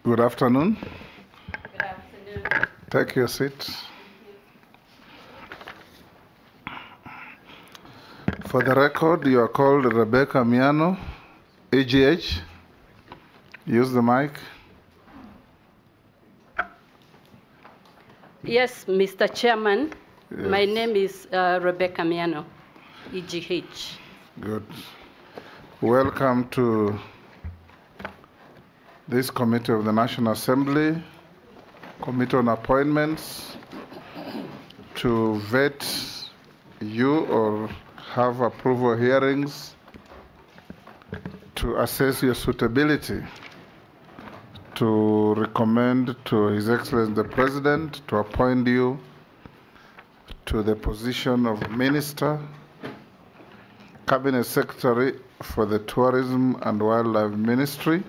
Good afternoon. Good afternoon. Take your seat. For the record, you are called Rebecca Miano, AGH. Use the mic. Yes, Mr. Chairman. Yes. My name is Rebecca Miano, EGH. Good. Welcome to this committee of the National Assembly, Committee on Appointments, to vet you or have approval hearings to assess your suitability to recommend to His Excellency the President to appoint you to the position of Minister, Cabinet Secretary for the Tourism and Wildlife Ministry.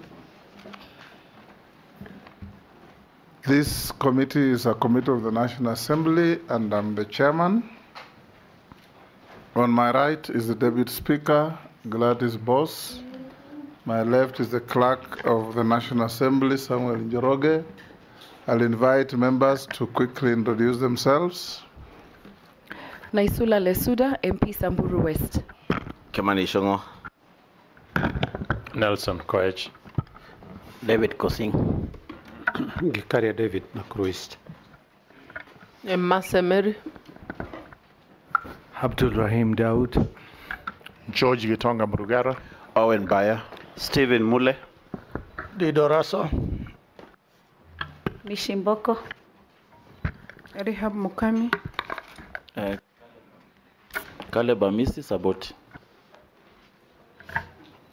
This committee is a committee of the National Assembly, and I'm the chairman. On my right is the Deputy Speaker, Gladys Boss. My left is the Clerk of the National Assembly, Samuel Njoroge. I'll invite members to quickly introduce themselves. Naisula Lesuda, MP Samburu West. Kimani Shongo. Nelson Koech. David Kosing. Gikaria David Nakruist. Masemer. Abdul Rahim Daud. George Gitonga Murugara. Owen Bayer. Stephen Mule. Dido Raso. Mishimboko. Rehab Mukami. Caleb Amisi Saboti.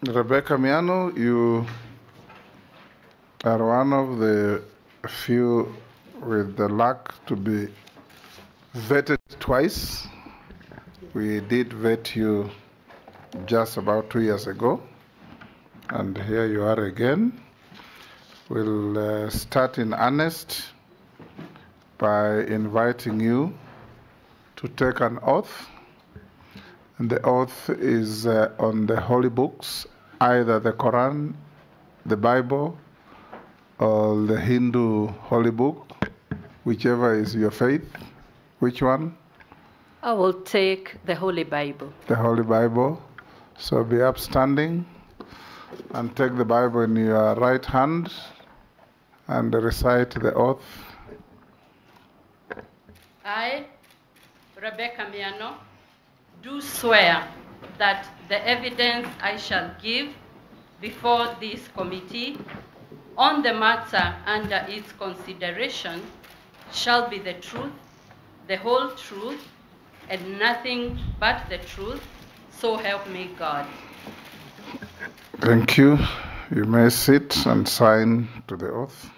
Rebecca Miano, you are one of the few with the luck to be vetted twice. We did vet you just about 2 years ago, and here you are again. We'll start in earnest by inviting you to take an oath. And the oath is on the holy books, either the Quran, the Bible, or the Hindu holy book, whichever is your faith. Which one? I will take the Holy Bible. The Holy Bible. So be upstanding and take the Bible in your right hand and recite the oath. I, Rebecca Miano, do swear that the evidence I shall give before this committee on the matter under its consideration shall be the truth, the whole truth, and nothing but the truth, so help me God. Thank you. You may sit and sign to the oath.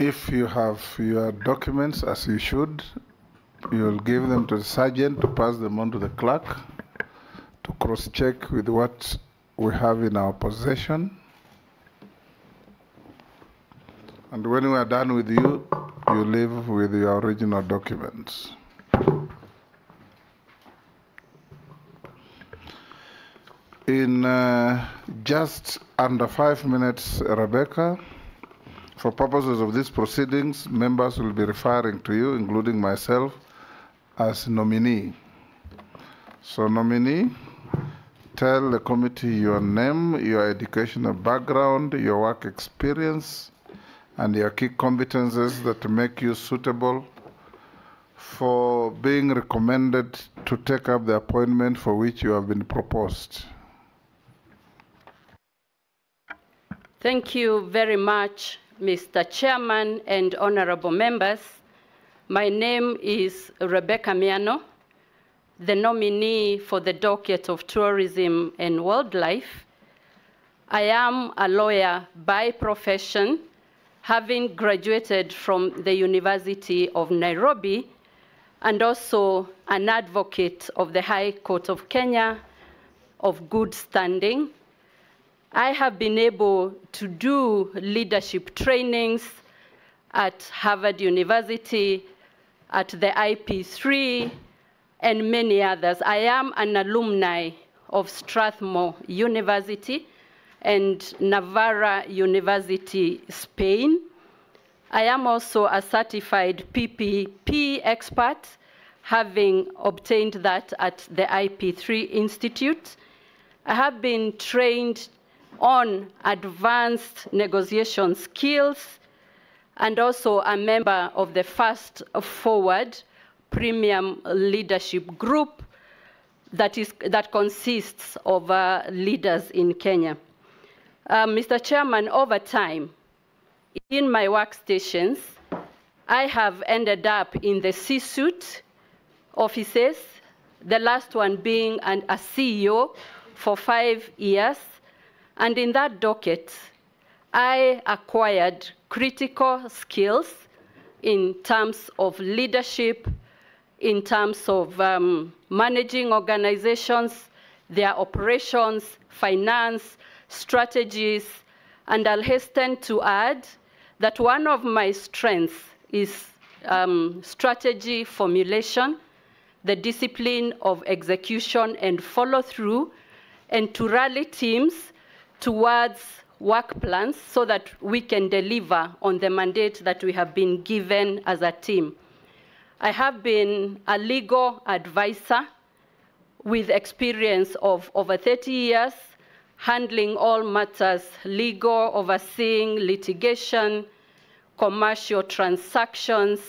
If you have your documents, as you should, you'll give them to the sergeant to pass them on to the clerk to cross-check with what we have in our possession. And when we are done with you, you leave with your original documents. In just under 5 minutes, Rebecca, for purposes of these proceedings, members will be referring to you, including myself, as nominee. So nominee, tell the committee your name, your educational background, your work experience, and your key competences that make you suitable for being recommended to take up the appointment for which you have been proposed. Thank you very much, Mr. Chairman and honorable members. My name is Rebecca Miano, the nominee for the docket of Tourism and Wildlife. I am a lawyer by profession, having graduated from the University of Nairobi, and also an advocate of the High Court of Kenya of good standing. I have been able to do leadership trainings at Harvard University, at the IP3, and many others. I am an alumni of Strathmore University and Navarra University, Spain. I am also a certified PPP expert, having obtained that at the IP3 Institute. I have been trained on advanced negotiation skills and also a member of the Fast Forward Premium Leadership Group that consists of leaders in Kenya. Mr. Chairman, over time, in my workstations, I have ended up in the C-suite offices, the last one being a CEO for 5 years. And in that docket, I acquired critical skills in terms of leadership, in terms of managing organizations, their operations, finance, strategies, and I'll hasten to add that one of my strengths is strategy formulation, the discipline of execution and follow-through, and to rally teams towards work plans so that we can deliver on the mandate that we have been given as a team. I have been a legal advisor with experience of over 30 years, handling all matters legal, overseeing litigation, commercial transactions.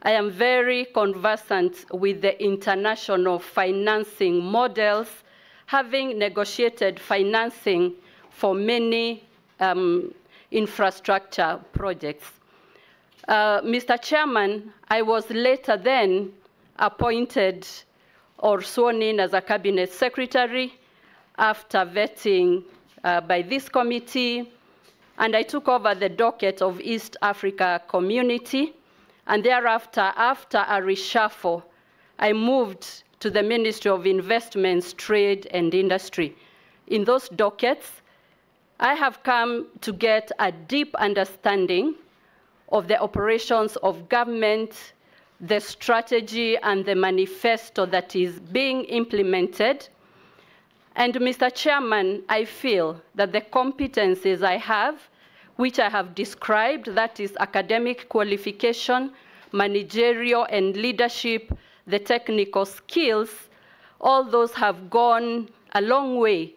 I am very conversant with the international financing models, having negotiated financing for many infrastructure projects. Mr. Chairman, I was later then appointed or sworn in as a cabinet secretary after vetting by this committee, and I took over the docket of East Africa Community, and thereafter, after a reshuffle, I moved to the Ministry of Investments, Trade and Industry. In those dockets, I have come to get a deep understanding of the operations of government, the strategy and the manifesto that is being implemented. And Mr. Chairman, I feel that the competencies I have, which I have described, that is academic qualification, managerial and leadership, the technical skills, all those have gone a long way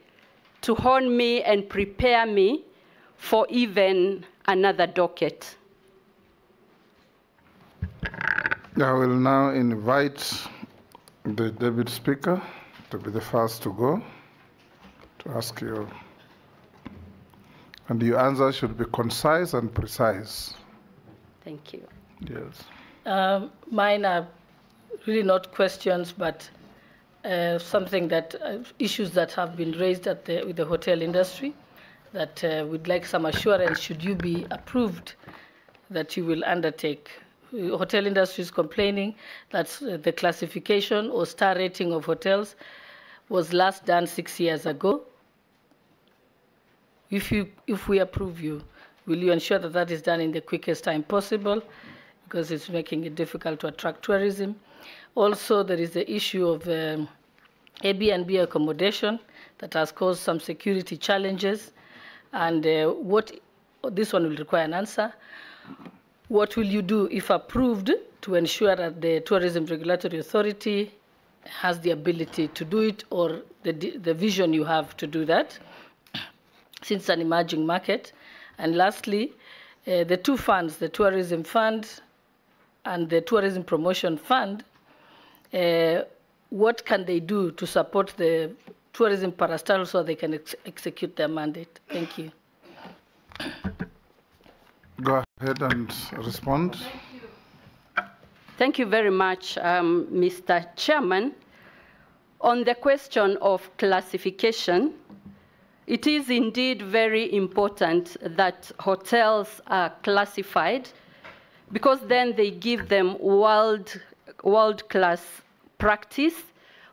to hone me and prepare me for even another docket. I will now invite the Deputy Speaker to be the first to go to ask you. And your answer should be concise and precise. Thank you. Yes. Mine are really not questions, but something that issues that have been raised with the hotel industry that we'd like some assurance should you be approved that you will undertake. Hotel industry is complaining that the classification or star rating of hotels was last done 6 years ago. If we approve you, will you ensure that that is done in the quickest time possible, because it's making it difficult to attract tourism? Also, there is the issue of Airbnb accommodation that has caused some security challenges, and this one will require an answer. What will you do, if approved, to ensure that the Tourism Regulatory Authority has the ability to do it, or the vision you have to do that, since it's an emerging market? And lastly, the two funds, the Tourism Fund and the Tourism Promotion Fund, what can they do to support the tourism parastatal so they can execute their mandate? Thank you. Go ahead and respond. Thank you very much, Mr. Chairman. On the question of classification, it is indeed very important that hotels are classified, because then they give them world-class practice.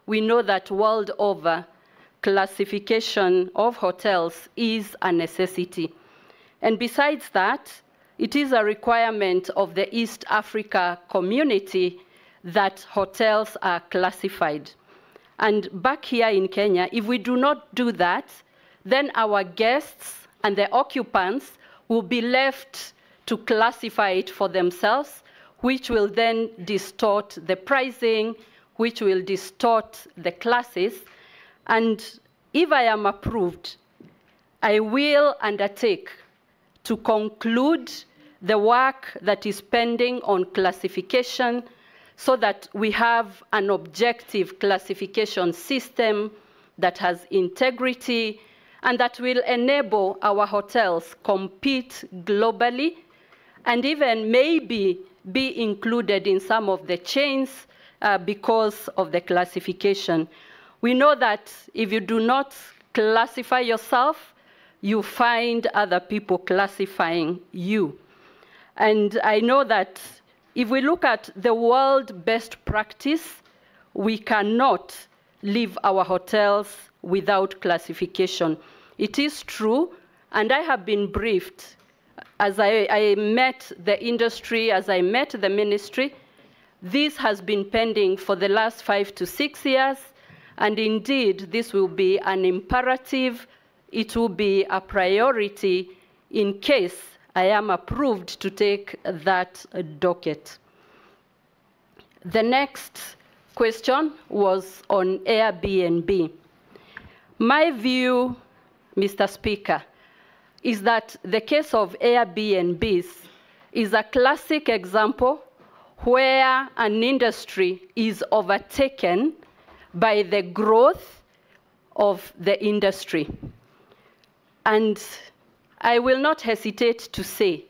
We know that world over, classification of hotels is a necessity. And besides that, it is a requirement of the East Africa community that hotels are classified. And back here in Kenya, if we do not do that, then our guests and the occupants will be left to classify it for themselves, which will then distort the pricing, which will distort the classes. And if I am approved, I will undertake to conclude the work that is pending on classification so that we have an objective classification system that has integrity and that will enable our hotels compete globally and even maybe be included in some of the chains because of the classification. We know that if you do not classify yourself, you find other people classifying you. And I know that if we look at the world best practice, we cannot leave our hotels without classification. It is true, and I have been briefed as I met the industry, as I met the ministry. This has been pending for the last 5 to 6 years, and indeed, this will be an imperative. It will be a priority in case I am approved to take that docket. The next question was on Airbnb. My view, Mr. Speaker, is that the case of Airbnbs is a classic example where an industry is overtaken by the growth of the industry. And I will not hesitate to say,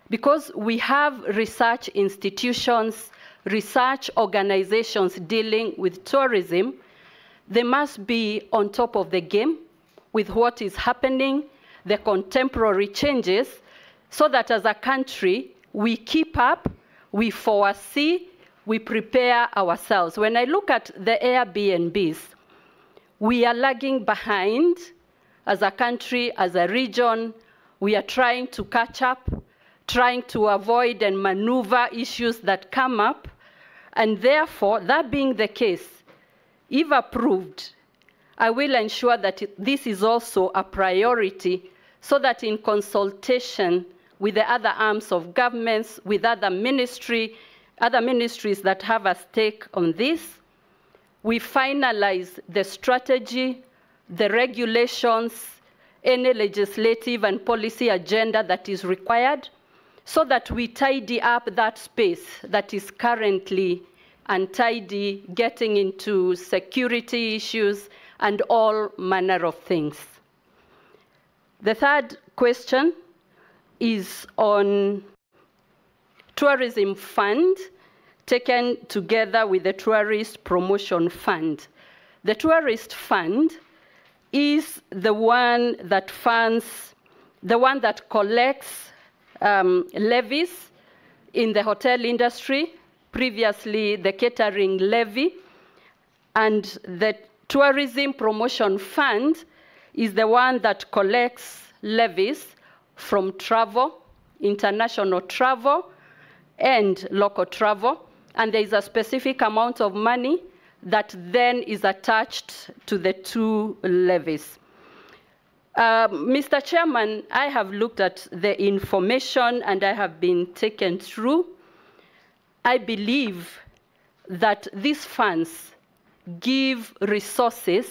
because we have research institutions, research organizations dealing with tourism, they must be on top of the game with what is happening, the contemporary changes, so that as a country, we keep up, we foresee, we prepare ourselves. When I look at the Airbnbs, we are lagging behind as a country, as a region. We are trying to catch up, trying to avoid and maneuver issues that come up. And therefore, that being the case, if approved, I will ensure that this is also a priority so that in consultation with the other arms of governments, with other ministries that have a stake on this, we finalize the strategy, the regulations, any legislative and policy agenda that is required, so that we tidy up that space that is currently untidy, getting into security issues and all manner of things. The third question is on tourism fund taken together with the tourist promotion fund. The tourist fund is the one that funds, the one that collects levies in the hotel industry, previously the catering levy, and the tourism promotion fund is the one that collects levies from travel, international travel, and local travel, and there is a specific amount of money that then is attached to the two levies. Mr. Chairman, I have looked at the information and I have been taken through. I believe that these funds give resources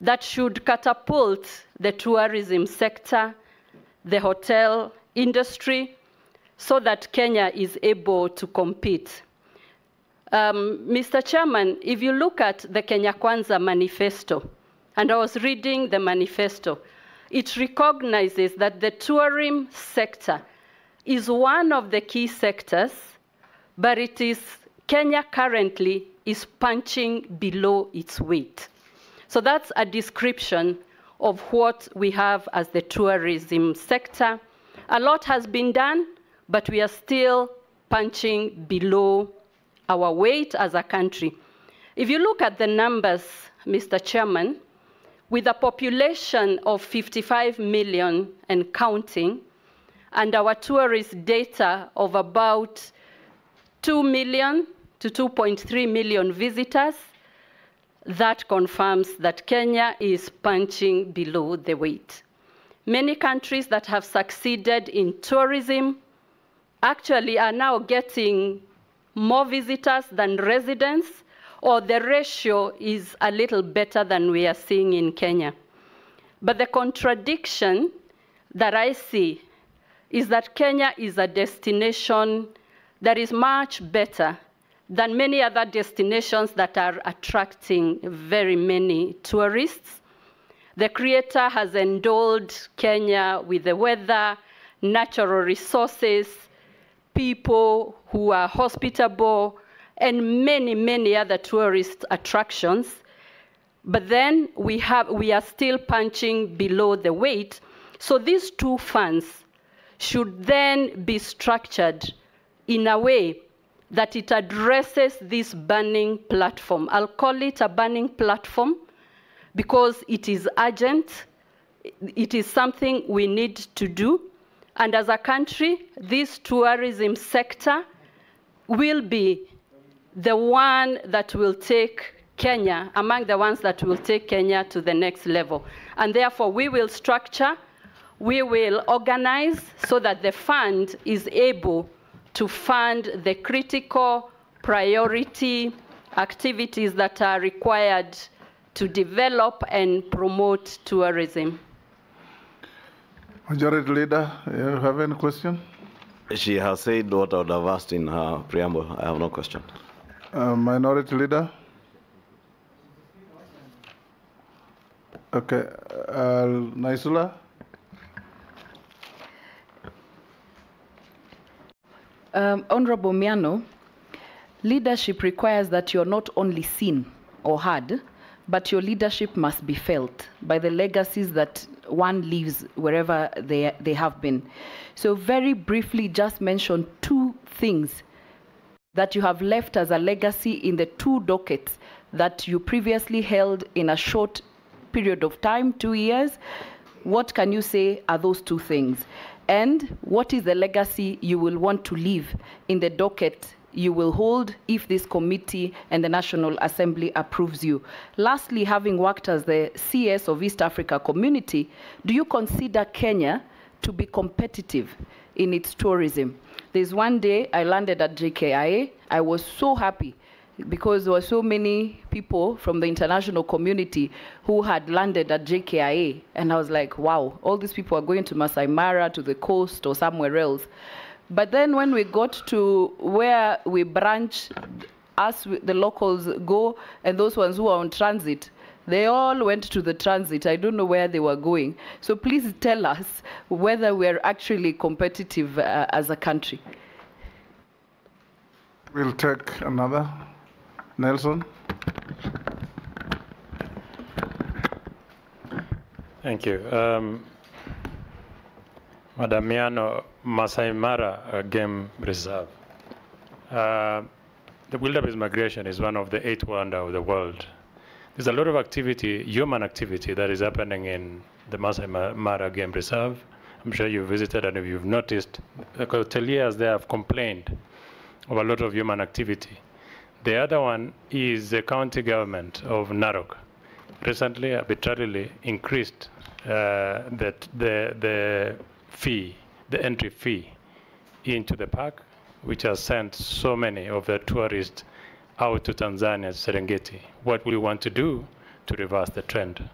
that should catapult the tourism sector, the hotel industry, so that Kenya is able to compete. Mr. Chairman, if you look at the Kenya Kwanza manifesto, and I was reading the manifesto, it recognizes that the tourism sector is one of the key sectors, but it is, Kenya currently is punching below its weight. So that's a description of what we have as the tourism sector. A lot has been done, but we are still punching below our weight as a country. If you look at the numbers, Mr. Chairman, with a population of 55 million and counting, and our tourist data of about 2 million to 2.3 million visitors, that confirms that Kenya is punching below the weight. Many countries that have succeeded in tourism actually are now getting more visitors than residents, or the ratio is a little better than we are seeing in Kenya. But the contradiction that I see is that Kenya is a destination that is much better than many other destinations that are attracting very many tourists. The Creator has endowed Kenya with the weather, natural resources, people who are hospitable, and many, many other tourist attractions. But then we are still punching below the weight. So these two funds should then be structured in a way that it addresses this burning platform. I'll call it a burning platform because it is urgent. It is something we need to do. And as a country, this tourism sector will be the one that will take Kenya, among the ones that will take Kenya to the next level. And therefore, we will structure, we will organize so that the fund is able to fund the critical priority activities that are required to develop and promote tourism. Majority Leader, you have any question? She has said what I would have asked in her preamble. I have no question. Minority Leader? Okay. Naisula? Honorable Miano, leadership requires that you're not only seen or heard, but your leadership must be felt by the legacies that one leaves wherever they have been. So very briefly, just mention two things that you have left as a legacy in the two dockets that you previously held in a short period of time, 2 years. What can you say are those two things? And what is the legacy you will want to leave in the docket you will hold if this committee and the National Assembly approves you? Lastly, having worked as the CS of East Africa Community, do you consider Kenya to be competitive in its tourism? There's one day I landed at JKIA. I was so happy because there were so many people from the international community who had landed at JKIA. And I was like, wow, all these people are going to Masai Mara, to the coast, or somewhere else. But then when we got to where we branch, us, the locals go, and those ones who are on transit, they all went to the transit. I don't know where they were going. So please tell us whether we're actually competitive as a country. We'll take another. Nelson? Thank you. Madam Miano, Masai Mara Game Reserve. The wildebeest migration is one of the 8 wonders of the world. There's a lot of activity, human activity, that is happening in the Masai Mara Game Reserve. I'm sure you've visited, and if you've noticed, the hoteliers there have complained of a lot of human activity. The other one is the county government of Narok. Recently, arbitrarily increased the fee, the entry fee into the park, which has sent so many of the tourists out to Tanzania's Serengeti. What we want to do to reverse the trend?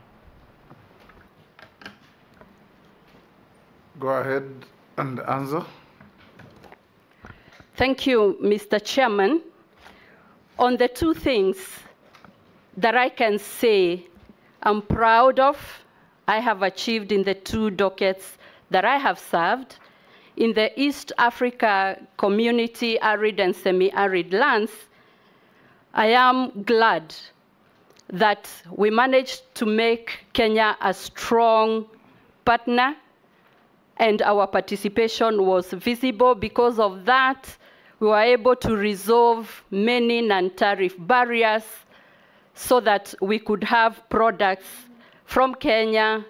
Go ahead and answer. Thank you, Mr. Chairman. On the two things that I can say I'm proud of, I have achieved in the two dockets that I have served, in the East Africa community, arid and semi-arid lands, I am glad that we managed to make Kenya a strong partner, and our participation was visible. Because of that, we were able to resolve many non-tariff barriers so that we could have products from Kenya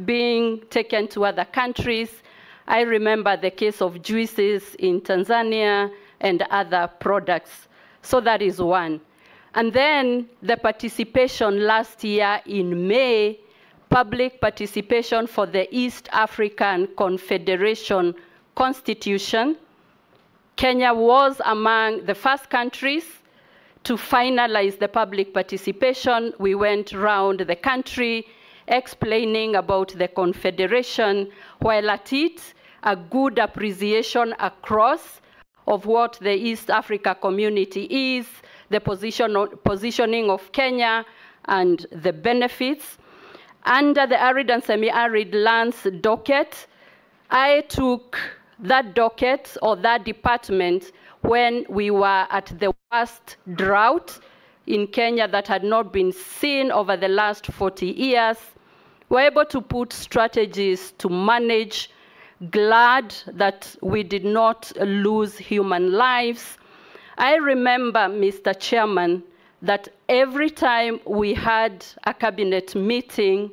being taken to other countries. I remember the case of juices in Tanzania and other products. So that is one. And then the participation last year in May, public participation for the East African Confederation Constitution. Kenya was among the first countries to finalize the public participation. We went around the country explaining about the Confederation, while at it, a good appreciation across of what the East Africa community is, the positioning of Kenya, and the benefits. Under the arid and semi-arid lands docket, I took that docket or that department when we were at the worst drought in Kenya that had not been seen over the last 40 years. We're able to put strategies to manage, glad that we did not lose human lives. I remember, Mr. Chairman, that every time we had a cabinet meeting,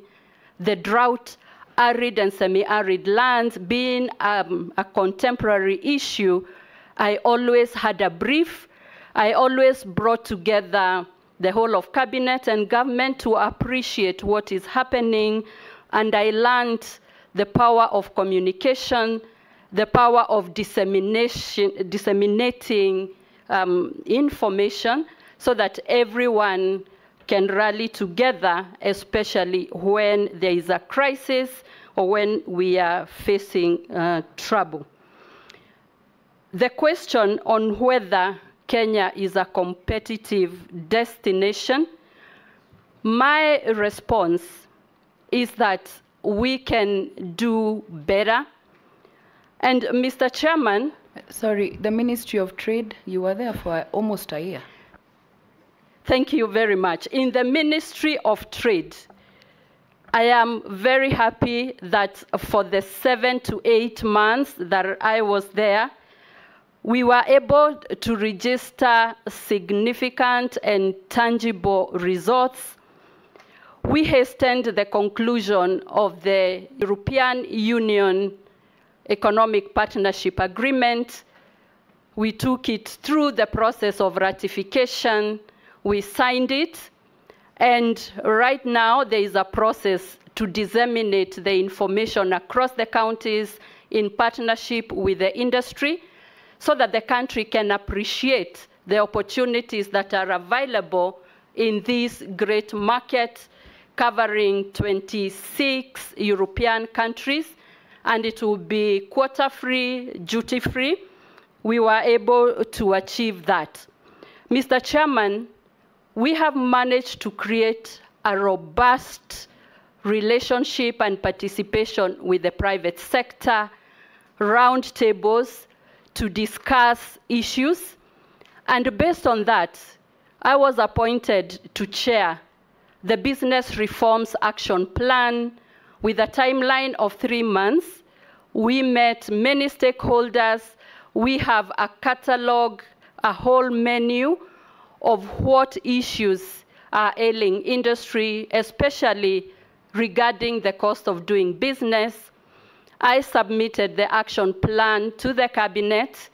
the drought, arid and semi-arid lands being a contemporary issue, I always had a brief. I always brought together the whole of cabinet and government to appreciate what is happening. And I learned the power of communication, the power of disseminating information so that everyone can rally together, especially when there is a crisis or when we are facing trouble. The question on whether Kenya is a competitive destination, my response is that we can do better. And Mr. Chairman. Sorry, the Ministry of Trade, you were there for almost a year. Thank you very much. In the Ministry of Trade, I am very happy that for the 7 to 8 months that I was there, we were able to register significant and tangible results. We hastened the conclusion of the European Union Economic Partnership Agreement. We took it through the process of ratification. We signed it. And right now, there is a process to disseminate the information across the counties in partnership with the industry so that the country can appreciate the opportunities that are available in this great market covering 26 European countries, and it will be quota-free, duty-free. We were able to achieve that. Mr. Chairman, we have managed to create a robust relationship and participation with the private sector, roundtables to discuss issues. And based on that, I was appointed to chair the Business Reforms Action Plan with a timeline of 3 months. We met many stakeholders. We have a catalog, a whole menu of what issues are ailing industry, especially regarding the cost of doing business. I submitted the action plan to the cabinet.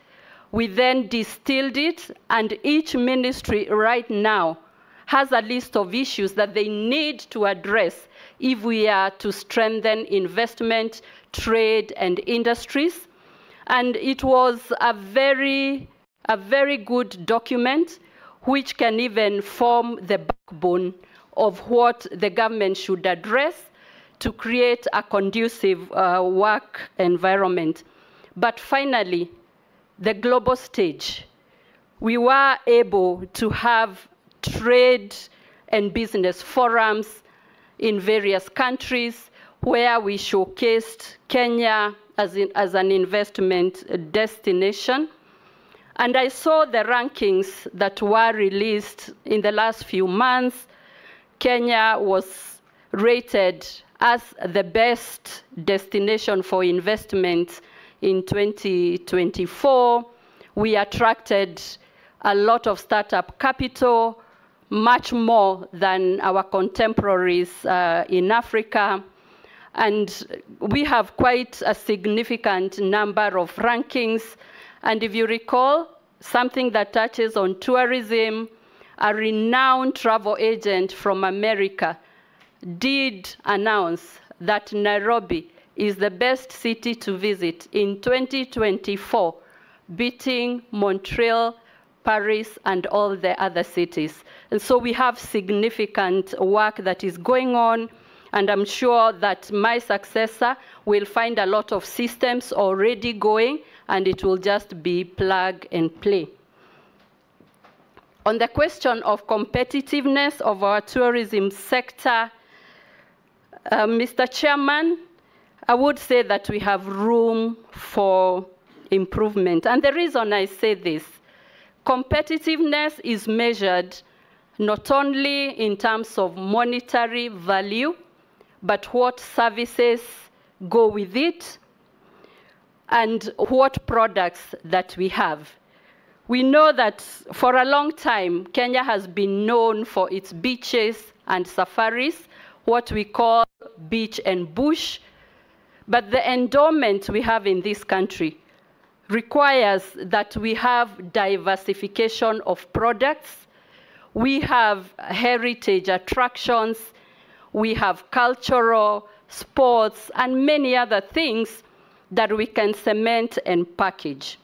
We then distilled it, and each ministry right now has a list of issues that they need to address if we are to strengthen investment, trade, and industries. And it was a very good document which can even form the backbone of what the government should address to create a conducive work environment. But finally, the global stage. We were able to have trade and business forums in various countries where we showcased Kenya as an investment destination. And I saw the rankings that were released in the last few months. Kenya was rated as the best destination for investment in 2024. We attracted a lot of startup capital. much more than our contemporaries in Africa. And we have quite a significant number of rankings. And if you recall, something that touches on tourism, a renowned travel agent from America did announce that Nairobi is the best city to visit in 2024, beating Montreal, Paris, and all the other cities. And so we have significant work that is going on, and I'm sure that my successor will find a lot of systems already going, and it will just be plug and play. On the question of competitiveness of our tourism sector, Mr. Chairman, I would say that we have room for improvement. And the reason I say this, competitiveness is measured not only in terms of monetary value, but what services go with it and what products that we have. We know that for a long time, Kenya has been known for its beaches and safaris, what we call beach and bush. But the endowment we have in this country requires that we have diversification of products. We have heritage attractions. We have cultural, sports, and many other things that we can cement and package.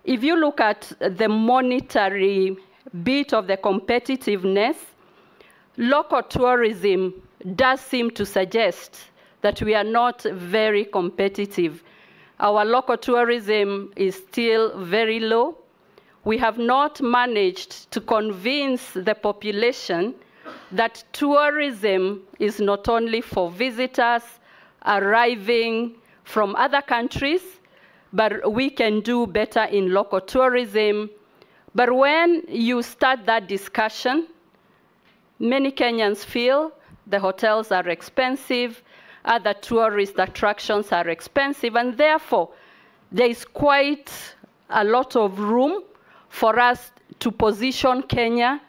If you look at the monetary bit of the competitiveness, local tourism does seem to suggest that we are not very competitive. Our local tourism is still very low. We have not managed to convince the population that tourism is not only for visitors arriving from other countries, but we can do better in local tourism. But when you start that discussion, many Kenyans feel the hotels are expensive, other tourist attractions are expensive, and therefore there is quite a lot of room for us to position Kenya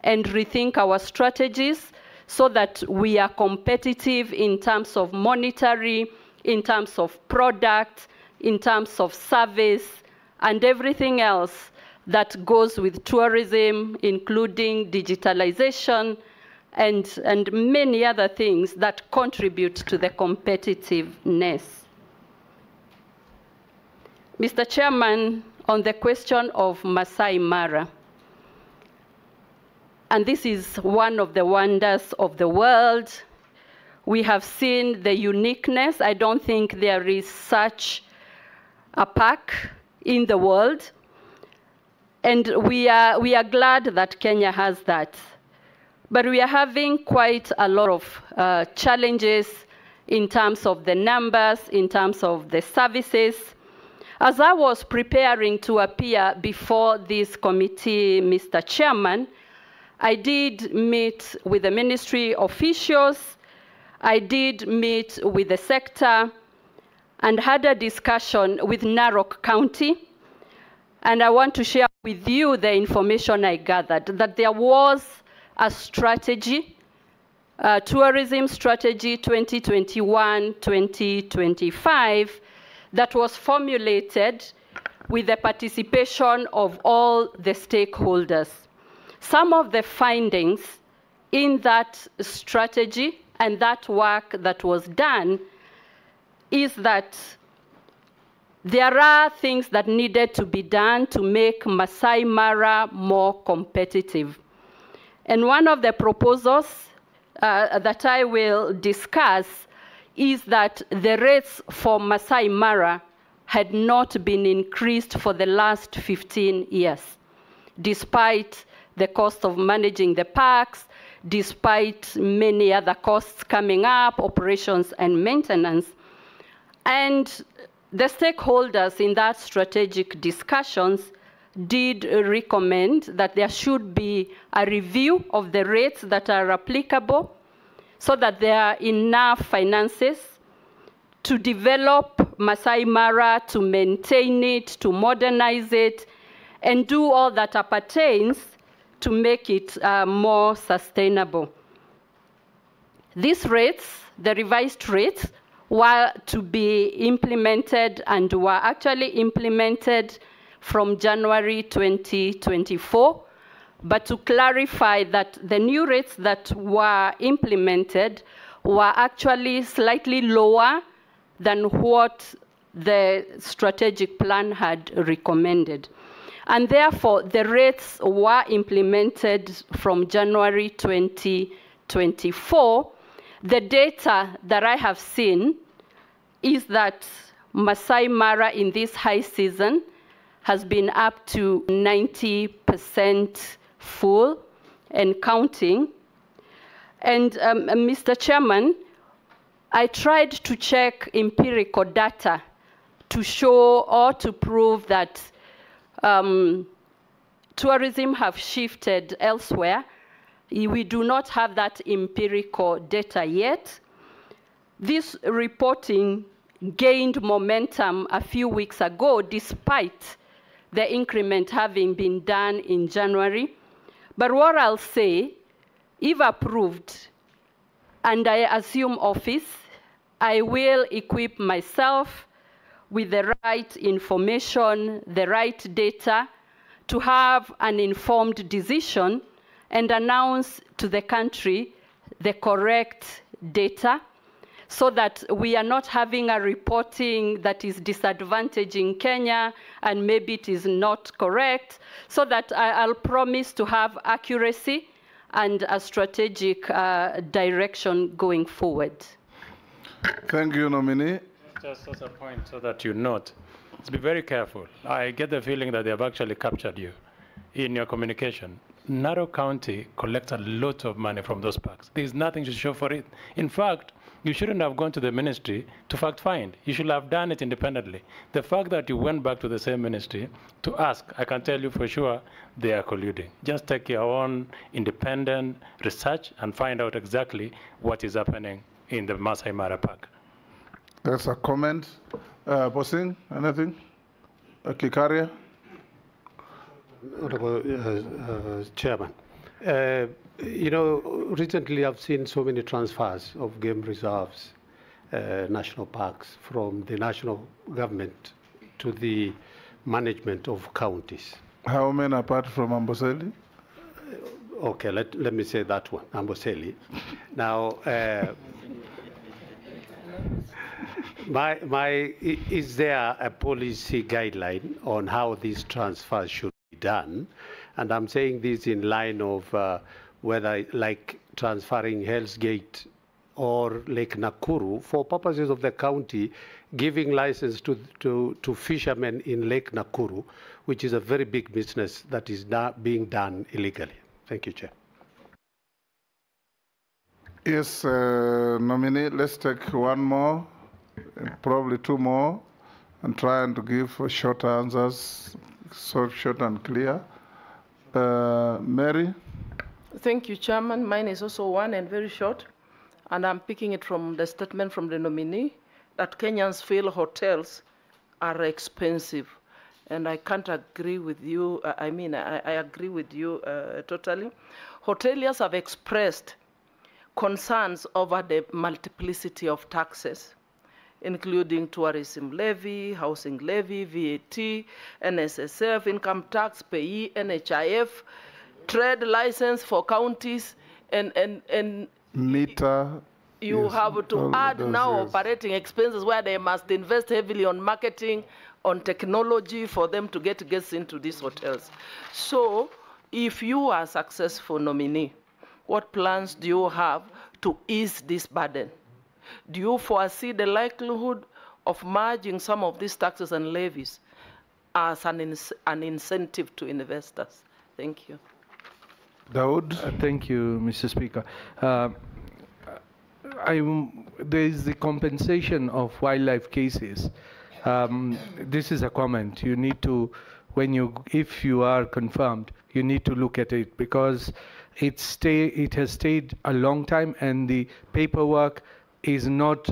and rethink our strategies so that we are competitive in terms of monetary, in terms of product, in terms of service, and everything else that goes with tourism, including digitalization and many other things that contribute to the competitiveness. Mr. Chairman, on the question of Masai Mara, and this is one of the wonders of the world. We have seen the uniqueness. I don't think there is such a park in the world. And we are glad that Kenya has that. But we are having quite a lot of challenges in terms of the numbers, in terms of the services. As I was preparing to appear before this committee, Mr. Chairman, I did meet with the ministry officials, I did meet with the sector, and had a discussion with Narok County. And I want to share with you the information I gathered, that there was a strategy, tourism strategy 2021-2025, that was formulated with the participation of all the stakeholders. Some of the findings in that strategy and that work that was done is that there are things that needed to be done to make Masai Mara more competitive. And one of the proposals that I will discuss is that the rates for Masai Mara had not been increased for the last 15 years, despite the cost of managing the parks, despite many other costs coming up, operations and maintenance. And the stakeholders in that strategic discussions did recommend that there should be a review of the rates that are applicable so that there are enough finances to develop Masai Mara, to maintain it, to modernize it, and do all that appertains to make it more sustainable. These rates, the revised rates, were to be implemented and were actually implemented from January 2024. But to clarify that the new rates that were implemented were actually slightly lower than what the strategic plan had recommended. And therefore, the rates were implemented from January 2024. The data that I have seen is that Masai Mara in this high season has been up to 90% full and counting. And Mr. Chairman, I tried to check empirical data to show or to prove that tourism have shifted elsewhere. We do not have that empirical data yet. This reporting gained momentum a few weeks ago, despite the increment having been done in January. But what I'll say, if approved, and I assume office, I will equip myself with the right information, the right data, to have an informed decision and announce to the country the correct data, so that we are not having a reporting that is disadvantaging Kenya and maybe it is not correct, so that I'll promise to have accuracy and a strategic direction going forward. Thank you, Nominee. Just as a point so that you note, let's be very careful. I get the feeling that they have actually captured you in your communication. Narrow County collects a lot of money from those parks. There's nothing to show for it. In fact, you shouldn't have gone to the ministry to fact find. You should have done it independently. The fact that you went back to the same ministry to ask, I can tell you for sure they are colluding. Just take your own independent research and find out exactly what is happening in the Masai Mara Park. There's a comment. Posing, anything? Kikaria? Honorable Chairman, you know, recently I've seen so many transfers of game reserves, national parks, from the national government to the management of counties. How many apart from Amboseli? Okay, let me say that one, Amboseli. Now, is there a policy guideline on how these transfers should be done? And I'm saying this in line of whether, like transferring Hell's Gate or Lake Nakuru, for purposes of the county, giving license to fishermen in Lake Nakuru, which is a very big business that is being done illegally. Thank you, Chair. Yes, Nominee, let's take one more, probably two more, and try and give short answers, so short and clear. Mary? Thank you, Chairman. Mine is also one and very short, and I'm picking it from the statement from the nominee that Kenyans feel hotels are expensive. And I can't agree with you. I agree with you totally. Hoteliers have expressed concerns over the multiplicity of taxes, including tourism levy, housing levy, VAT, NSSF, income tax, payee, NHIF, trade license for counties, and meter. You yes, have to add now yes. operating expenses where they must invest heavily on marketing, on technology for them to get guests into these hotels. So if you are successful nominee, what plans do you have to ease this burden? Do you foresee the likelihood of merging some of these taxes and levies as an incentive to investors? Thank you. Daud? Thank you, Mr. Speaker. There is the compensation of wildlife cases. This is a comment. You need to, if you are confirmed, you need to look at it, because it has stayed a long time and the paperwork is not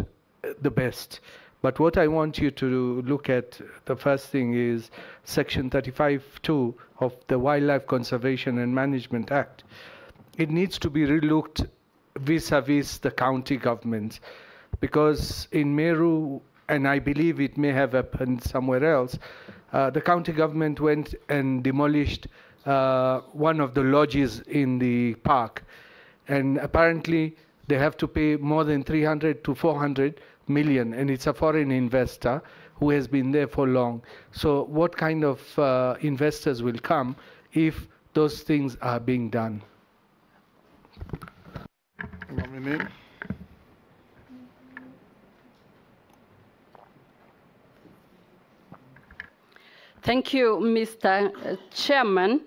the best. But what I want you to look at, the first thing is Section 35(2) of the Wildlife Conservation and Management Act. It needs to be relooked vis-a-vis the county governments, because in Meru, and I believe it may have happened somewhere else, the county government went and demolished one of the lodges in the park, and apparently they have to pay more than 300 to 400 million, and it's a foreign investor who has been there for long. So what kind of investors will come if those things are being done? Nominee. Thank you, Mr. Chairman.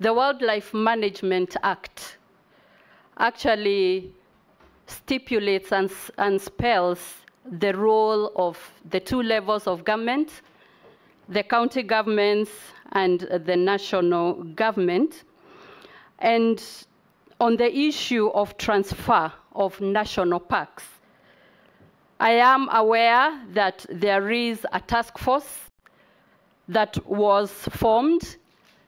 The Wildlife Management Act actually stipulates and spells the role of the two levels of government, the county governments and the national government. And on the issue of transfer of national parks, I am aware that there is a task force that was formed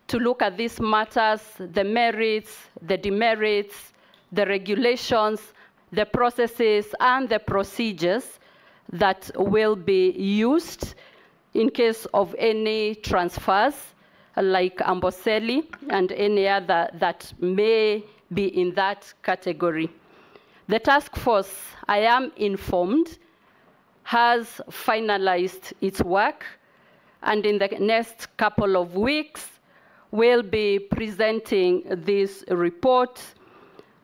to look at these matters, the merits, the demerits, the regulations, the processes, and the procedures that will be used in case of any transfers, like Amboseli and any other that may be in that category. The task force, I am informed, has finalized its work, and in the next couple of weeks, will be presenting this report.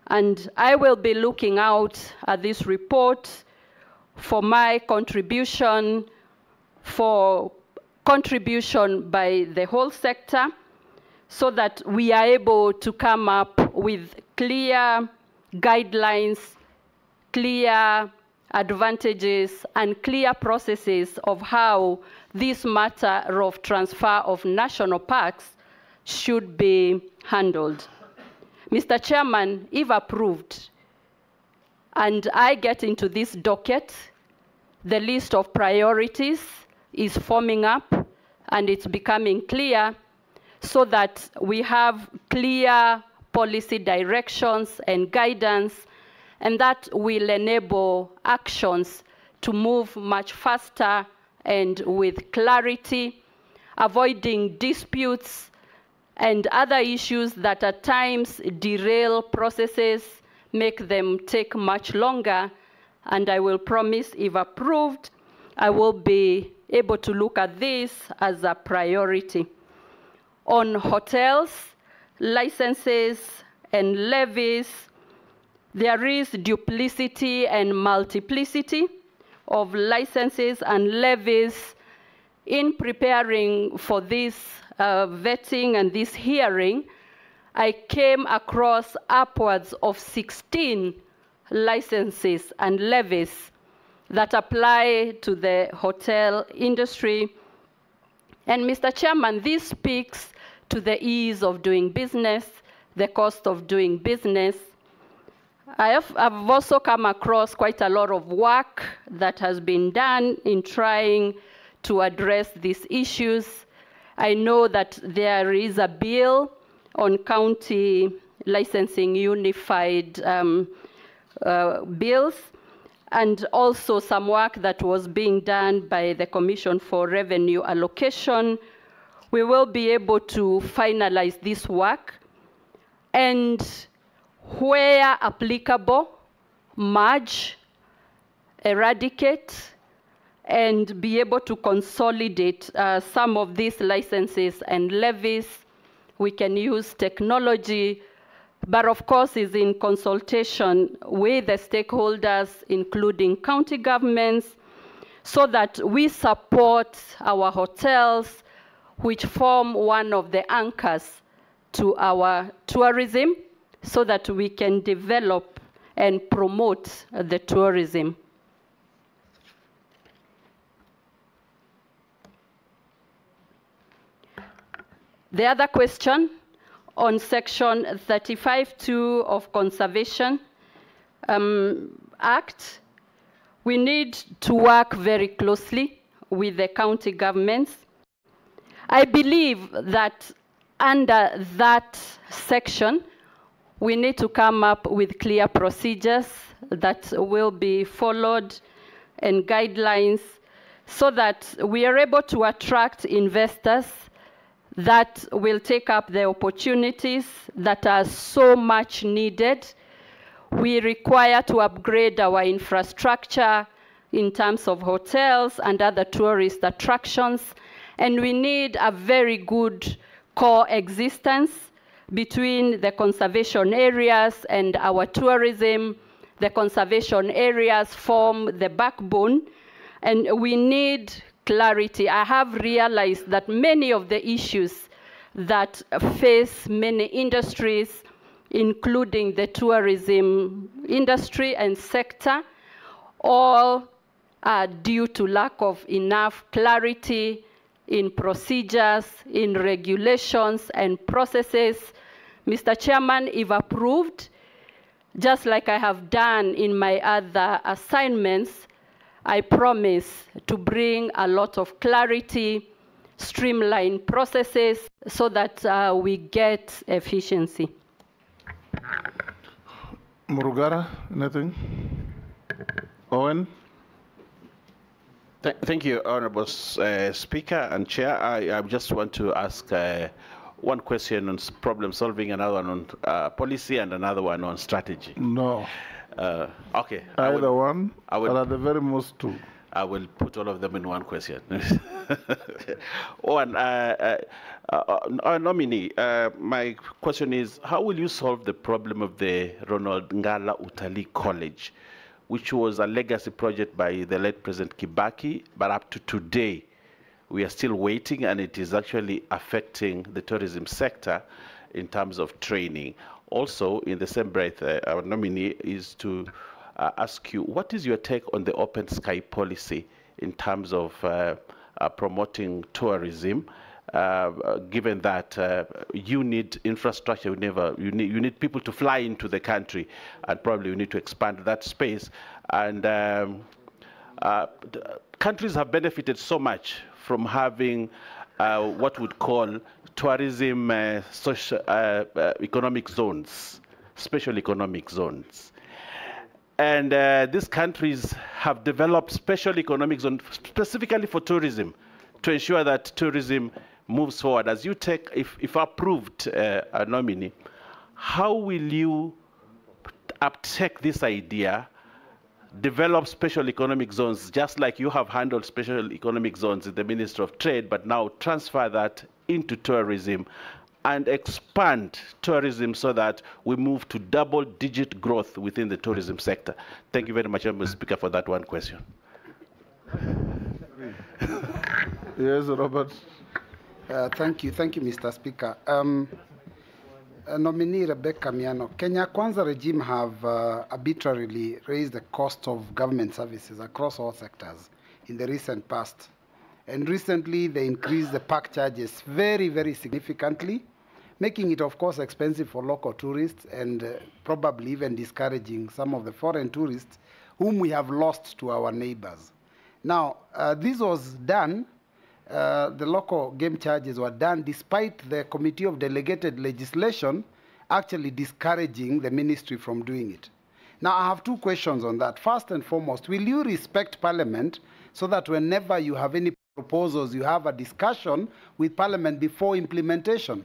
And I will be looking out at this report for my contribution, for contribution by the whole sector, so that we are able to come up with clear guidelines, clear advantages, and clear processes of how this matter of transfer of national parks should be handled. Mr. Chairman, if approved, and I get into this docket, the list of priorities is forming up and it's becoming clear, so that we have clear policy directions and guidance, and that will enable actions to move much faster and with clarity, avoiding disputes and other issues that at times derail processes, make them take much longer. And I will promise, if approved, I will be able to look at this as a priority. On hotels, licenses, and levies, there is duplicity and multiplicity of licenses and levies. In preparing for this vetting and this hearing, I came across upwards of 16 licenses and levies that apply to the hotel industry. And Mr. Chairman, this speaks to the ease of doing business, the cost of doing business. I've also come across quite a lot of work that has been done in trying to address these issues. I know that there is a bill on county licensing unified bills, and also some work that was being done by the Commission for Revenue Allocation. We will be able to finalize this work, and where applicable, merge, eradicate, and be able to consolidate some of these licenses and levies. We can use technology, but of course is in consultation with the stakeholders, including county governments, so that we support our hotels, which form one of the anchors to our tourism, so that we can develop and promote the tourism. The other question on section 35(2) of conservation, Act. We need to work very closely with the county governments. I believe that under that section, we need to come up with clear procedures that will be followed and guidelines so that we are able to attract investors that will take up the opportunities that are so much needed. We require to upgrade our infrastructure in terms of hotels and other tourist attractions, and we need a very good coexistence between the conservation areas and our tourism. The conservation areas form the backbone, and we need clarity. I have realized that many of the issues that face many industries, including the tourism industry and sector, all are due to lack of enough clarity in procedures, in regulations and processes. Mr. Chairman, if approved, just like I have done in my other assignments, I promise to bring a lot of clarity, streamline processes so that we get efficiency. Murugara, anything? Owen? Thank you, Honorable Speaker and Chair. I just want to ask one question on problem solving, another one on policy, and another one on strategy. No. Okay. Either one, or at the very most two. I will put all of them in one question. One, nominee, my question is, how will you solve the problem of the Ronald Ngala Utalii College, which was a legacy project by the late President Kibaki, but up to today, we are still waiting, and it is actually affecting the tourism sector in terms of training. Also, in the same breath, our nominee is to ask you, what is your take on the open sky policy in terms of promoting tourism, given that you need infrastructure, you need people to fly into the country, and probably you need to expand that space. And countries have benefited so much from having what would call tourism social economic zones, special economic zones. And these countries have developed special economic zones specifically for tourism to ensure that tourism moves forward. As you take, if approved, a nominee, how will you uptake this idea, develop special economic zones, just like you have handled special economic zones in the Ministry of Trade, but now transfer that into tourism and expand tourism so that we move to double-digit growth within the tourism sector? Thank you very much, Mr. Speaker, for that one question. Yes, Robert. Thank you, Mr. Speaker. Nominee Rebecca Miano, Kenya Kwanza regime have arbitrarily raised the cost of government services across all sectors in the recent past. And recently, they increased the park charges very, very significantly, making it, of course, expensive for local tourists and probably even discouraging some of the foreign tourists whom we have lost to our neighbors. Now, this was done, the local game charges were done despite the Committee of Delegated Legislation actually discouraging the ministry from doing it. Now, I have two questions on that. First and foremost, will you respect Parliament so that whenever you have any proposals, you have a discussion with Parliament before implementation?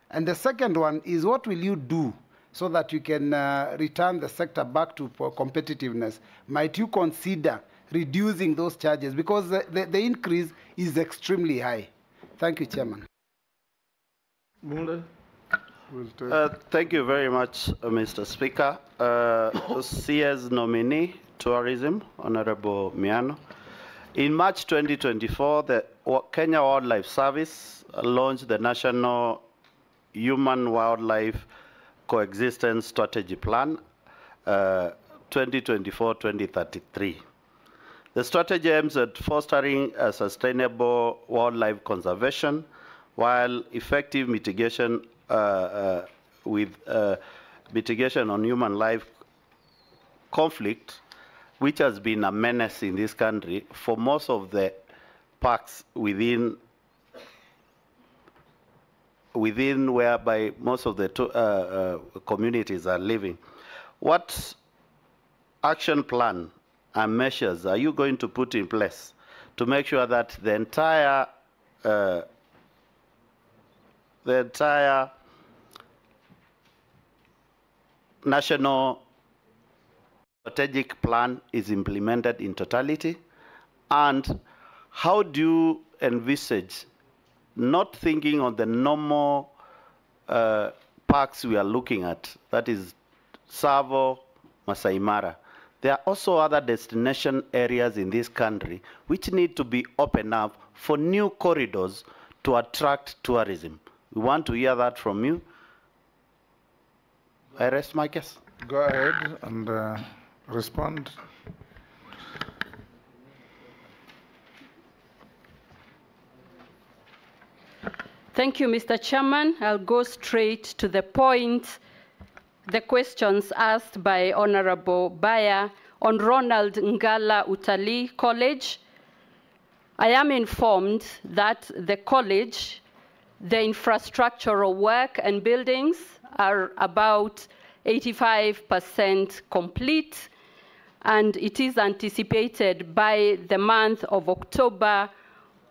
And the second one is, what will you do so that you can return the sector back to competitiveness? Might you consider reducing those charges? Because the increase is extremely high. Thank you, Chairman. Thank you very much, Mr. Speaker. CS nominee, tourism, Honorable Miano. In March 2024, the Kenya Wildlife Service launched the National Human-Wildlife Coexistence Strategy Plan 2024-2033. The strategy aims at fostering a sustainable wildlife conservation while effective mitigation mitigation on human life conflict which has been a menace in this country for most of the parks within whereby most of the communities are living. What action plan and measures are you going to put in place to make sure that the entire national strategic plan is implemented in totality? And how do you envisage, not thinking on the normal parks we are looking at, that is Tsavo, Masai Mara. There are also other destination areas in this country which need to be opened up for new corridors to attract tourism. We want to hear that from you. I rest my case. Go ahead and respond. Thank you, Mr. Chairman. I'll go straight to the point. The questions asked by Honorable Baya on Ronald Ngala Utalii College. I am informed that the college, the infrastructural work and buildings are about 85% complete, and it is anticipated by the month of October,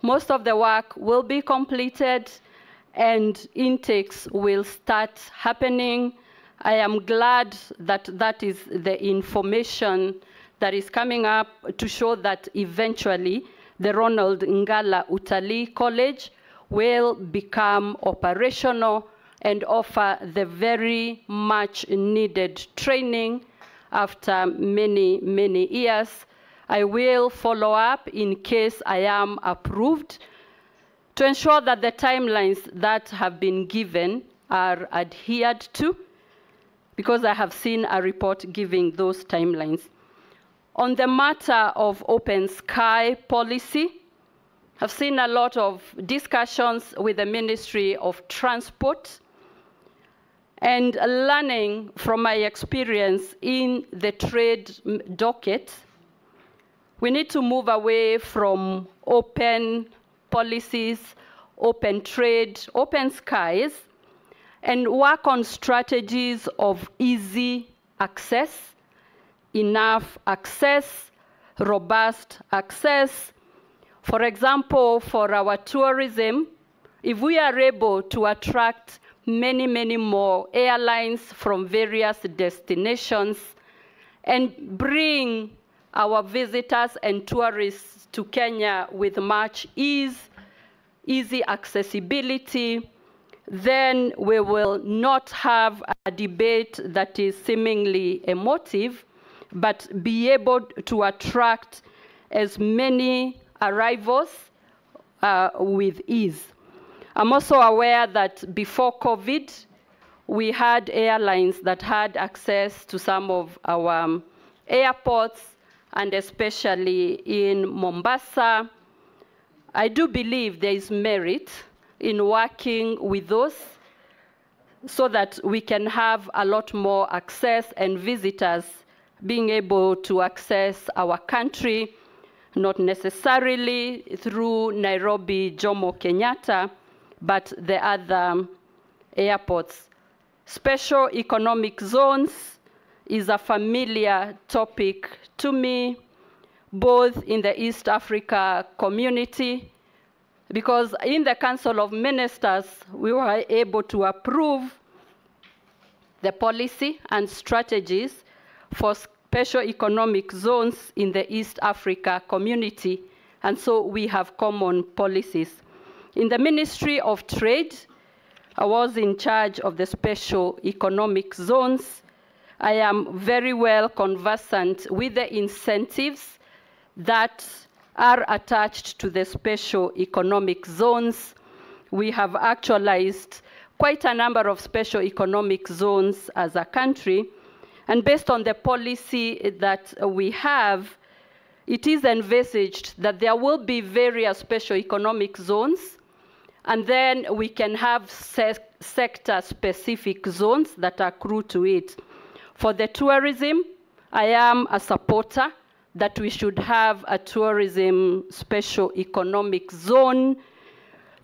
most of the work will be completed and intakes will start happening. I am glad that that is the information that is coming up to show that eventually the Ronald Ngala Utalii College will become operational and offer the very much needed training after many, many years. I will follow up in case I am approved to ensure that the timelines that have been given are adhered to, because I have seen a report giving those timelines. On the matter of open sky policy, I've seen a lot of discussions with the Ministry of Transport, and learning from my experience in the trade docket, we need to move away from open policies, open trade, open skies, and work on strategies of easy access, enough access, robust access. For example, for our tourism, if we are able to attract many, many more airlines from various destinations and bring our visitors and tourists to Kenya with much ease, easy accessibility, then we will not have a debate that is seemingly emotive, but be able to attract as many arrivals with ease. I'm also aware that before COVID, we had airlines that had access to some of our airports, and especially in Mombasa. I do believe there is merit in working with those so that we can have a lot more access and visitors being able to access our country, not necessarily through Nairobi, Jomo Kenyatta, but the other airports. Special economic zones is a familiar topic to me, both in the East Africa community, because in the Council of Ministers, we were able to approve the policy and strategies for special economic zones in the East Africa community, and so we have common policies. In the Ministry of Trade, I was in charge of the special economic zones. I am very well conversant with the incentives that are attached to the special economic zones. We have actualized quite a number of special economic zones as a country, and based on the policy that we have, it is envisaged that there will be various special economic zones, and then we can have sector-specific zones that accrue to it. For the tourism, I am a supporter that we should have a tourism special economic zone.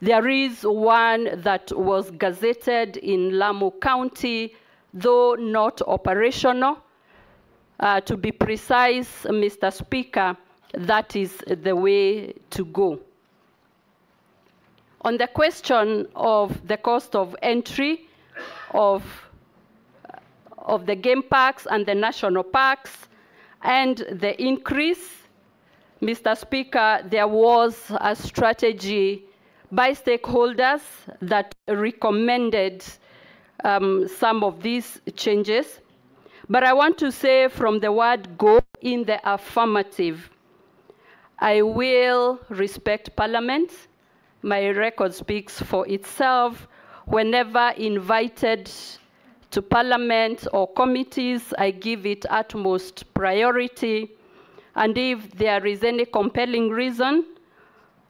There is one that was gazetted in Lamu County, though not operational. To be precise, Mr. Speaker, that is the way to go. On the question of the cost of entry of the game parks and the national parks and the increase, Mr. Speaker, there was a strategy by stakeholders that recommended some of these changes. But I want to say from the word go in the affirmative, I will respect Parliament. My record speaks for itself. Whenever invited to Parliament or committees, I give it utmost priority. And if there is any compelling reason,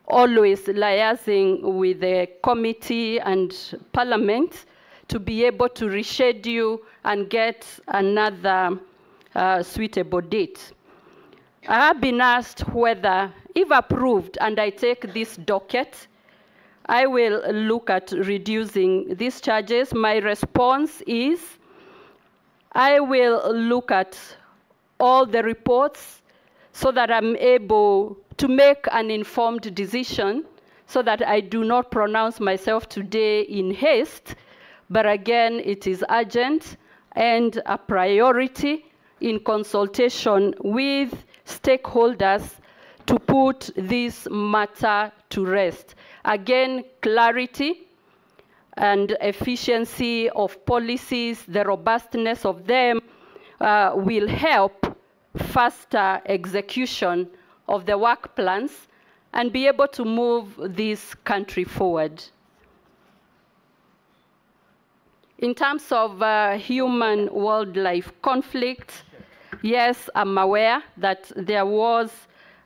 always liaising with the committee and Parliament to be able to reschedule and get another suitable date. I have been asked whether, if approved, and I take this docket, I will look at reducing these charges. My response is, I will look at all the reports so that I'm able to make an informed decision so that I do not pronounce myself today in haste, but again, it is urgent and a priority in consultation with stakeholders to put this matter to rest. Again, clarity and efficiency of policies, the robustness of them will help faster execution of the work plans and be able to move this country forward. In terms of human-wildlife conflict, yes, I'm aware that there was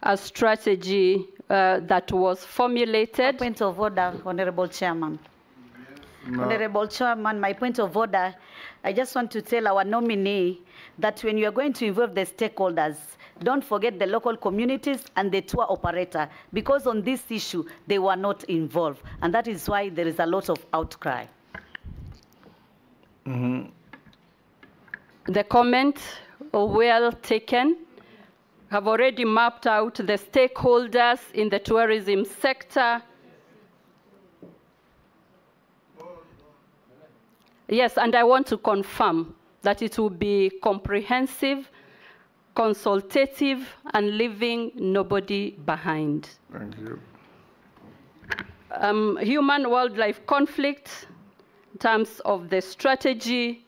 a strategy that was formulated. Point of order, Honorable Chairman. No. Honorable Chairman, my point of order, I just want to tell our nominee that when you are going to involve the stakeholders, don't forget the local communities and the tour operator, because on this issue, they were not involved. And that is why there is a lot of outcry. Mm-hmm. The comment, well taken. Have already mapped out the stakeholders in the tourism sector. Yes, and I want to confirm that it will be comprehensive, consultative, and leaving nobody behind. Thank you. Human-wildlife conflict, in terms of the strategy,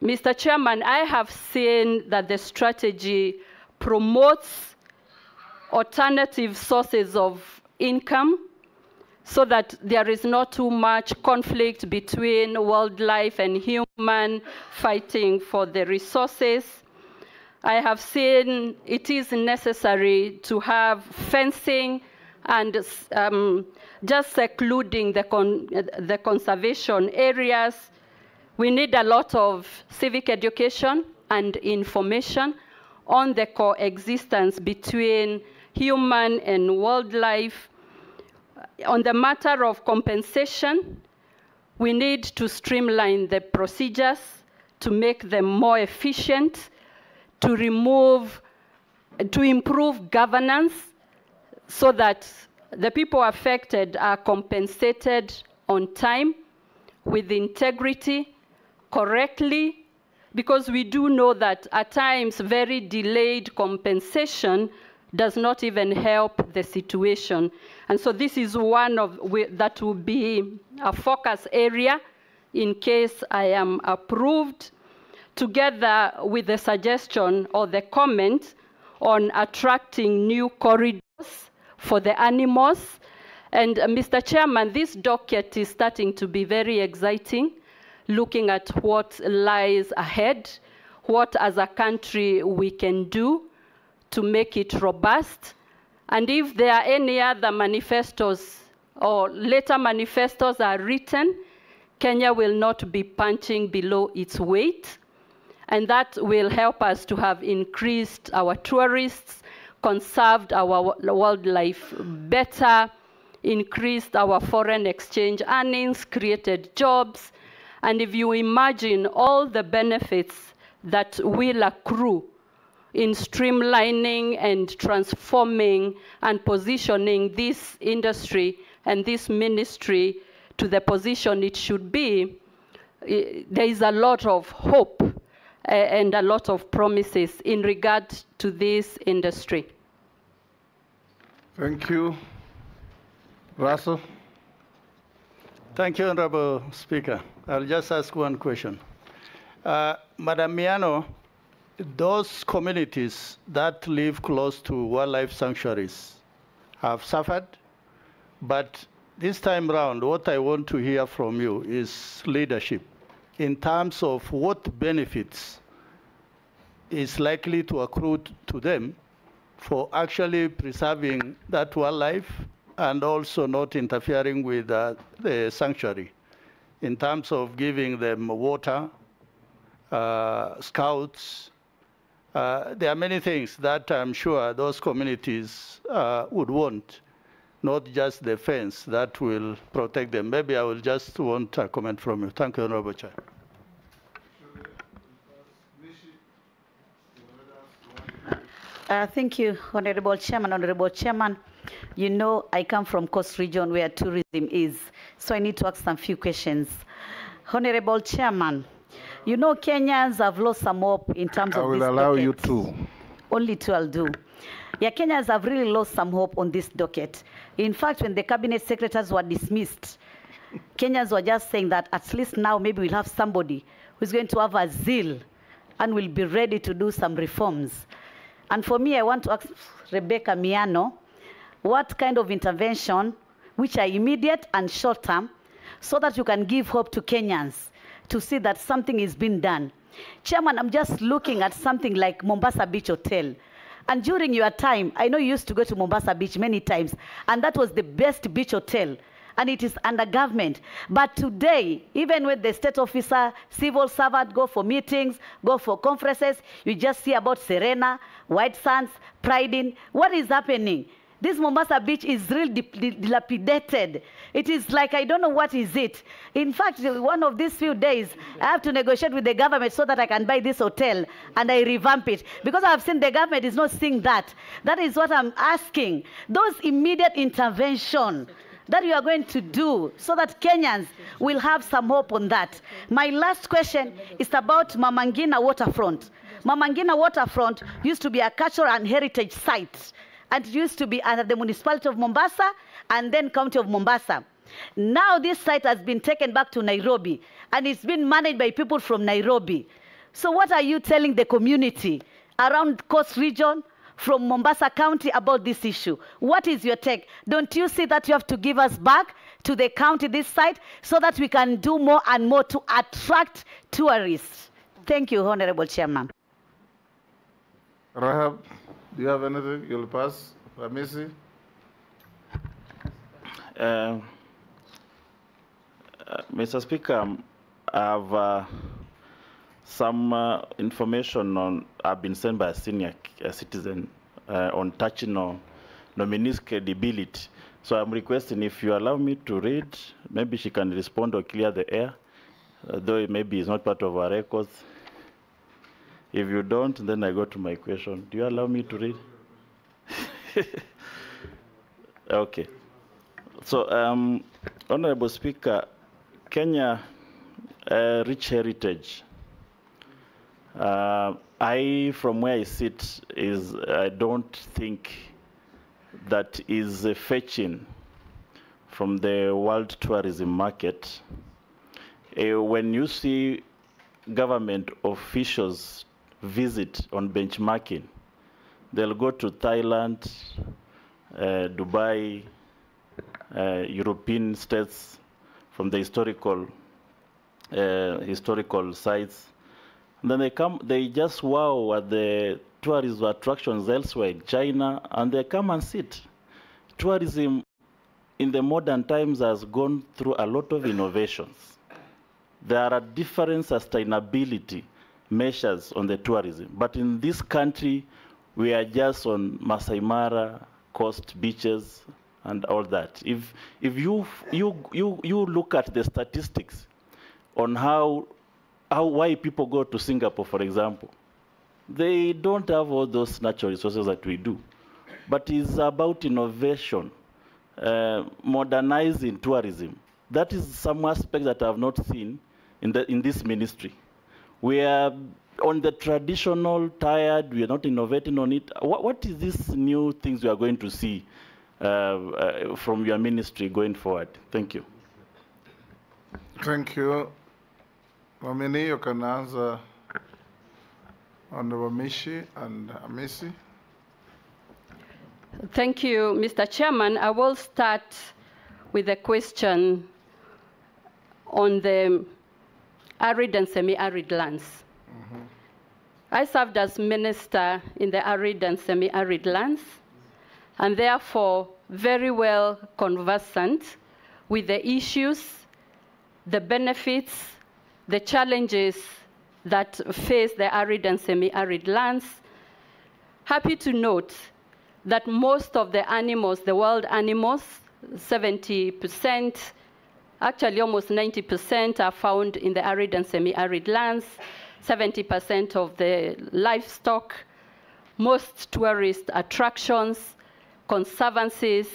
Mr. Chairman, I have seen that the strategy promotes alternative sources of income so that there is not too much conflict between wildlife and human fighting for the resources. I have seen it is necessary to have fencing and just secluding the conservation areas. We need a lot of civic education and information on the coexistence between human and wildlife. On the matter of compensation, we need to streamline the procedures to make them more efficient, to improve governance so that the people affected are compensated on time, with integrity, correctly, because we do know that at times very delayed compensation does not even help the situation. And so this is one of that will be a focus area in case I am approved, together with the suggestion or the comment on attracting new corridors for the animals. And Mr. Chairman, this docket is starting to be very exciting, looking at what lies ahead, what as a country we can do to make it robust. And if there are any other manifestos or later manifestos are written, Kenya will not be punching below its weight. And that will help us to have increased our tourists, conserved our wildlife better, increased our foreign exchange earnings, created jobs. And if you imagine all the benefits that will accrue in streamlining and transforming and positioning this industry and this ministry to the position it should be, there is a lot of hope and a lot of promises in regard to this industry. Thank you. Russell? Thank you, Honorable Speaker. I'll just ask one question. Madam Miano, those communities that live close to wildlife sanctuaries have suffered, but this time round, what I want to hear from you is leadership in terms of what benefits is likely to accrue to them for actually preserving that wildlife and also not interfering with the sanctuary in terms of giving them water, scouts. There are many things that I'm sure those communities would want, not just the fence that will protect them. Maybe I will just want a comment from you. Thank you, Honorable Chair. Thank you, Honorable Chairman. Honorable Chairman, you know I come from Coast Region where tourism is, so I need to ask some few questions. Honorable Chairman, you know Kenyans have lost some hope in terms of this docket. I will allow you two. Only two I'll do. Yeah, Kenyans have really lost some hope on this docket. In fact, when the cabinet secretaries were dismissed, Kenyans were just saying that at least now maybe we'll have somebody who's going to have a zeal and will be ready to do some reforms. And for me, I want to ask Rebecca Miano, what kind of intervention, which are immediate and short-term, so that you can give hope to Kenyans to see that something is being done. Chairman, I'm just looking at something like Mombasa Beach Hotel. And during your time, I know you used to go to Mombasa Beach many times, and that was the best beach hotel, and it is under government. But today, even when the state officer, civil servant go for meetings, go for conferences, you just see about Serena, White Sands, Pride Inn. What is happening? This Mombasa Beach is really dilapidated. It is like, I don't know what is it. In fact, one of these few days, I have to negotiate with the government so that I can buy this hotel and I revamp it. Because I've seen the government is not seeing that. That is what I'm asking. Those immediate intervention that you are going to do so that Kenyans will have some hope on that. My last question is about Mamangina Waterfront. Mamangina Waterfront used to be a cultural and heritage site, and it used to be under the municipality of Mombasa and then county of Mombasa. Now this site has been taken back to Nairobi, and it's been managed by people from Nairobi. So what are you telling the community around Coast Region, from Mombasa County about this issue? What is your take? Don't you see that you have to give us back to the county this site so that we can do more and more to attract tourists? Thank you, Honorable Chairman. Rahab, do you have anything? You'll pass. Ramisi? Mr. Speaker, I have some information on I've been sent by a senior citizen on touching on nominee's credibility. So I'm requesting if you allow me to read, maybe she can respond or clear the air, though maybe it's not part of our records. If you don't, then I go to my question. Do you allow me to read? Okay. So, Honorable Speaker, Kenya, rich heritage. From where I sit, I don't think that is fetching from the world tourism market. When you see government officials visit on benchmarking, they'll go to Thailand, Dubai, European states from the historical sites. And then they just wow at the tourism attractions elsewhere in China, and they come and sit. Tourism in the modern times has gone through a lot of innovations. There are different sustainability measures on the tourism. But in this country, we are just on Masai Mara, coast beaches, and all that. If you look at the statistics on why people go to Singapore, for example, they don't have all those natural resources that we do. But it's about innovation, modernizing tourism. That is some aspect that I have not seen in this ministry. We are on the traditional, tired, we are not innovating on it. What is these new things we are going to see from your ministry going forward? Thank you. Thank you. Nominee, you can answer Honorable Mishi and Amisi. Thank you, Mr. Chairman. I will start with a question on the arid and semi-arid lands. I served as minister in the arid and semi-arid lands, and therefore very well conversant with the issues, the benefits, the challenges that face the arid and semi-arid lands. Happy to note that most of the animals, the wild animals, 70%, actually almost 90% are found in the arid and semi-arid lands, 70% of the livestock, most tourist attractions, conservancies,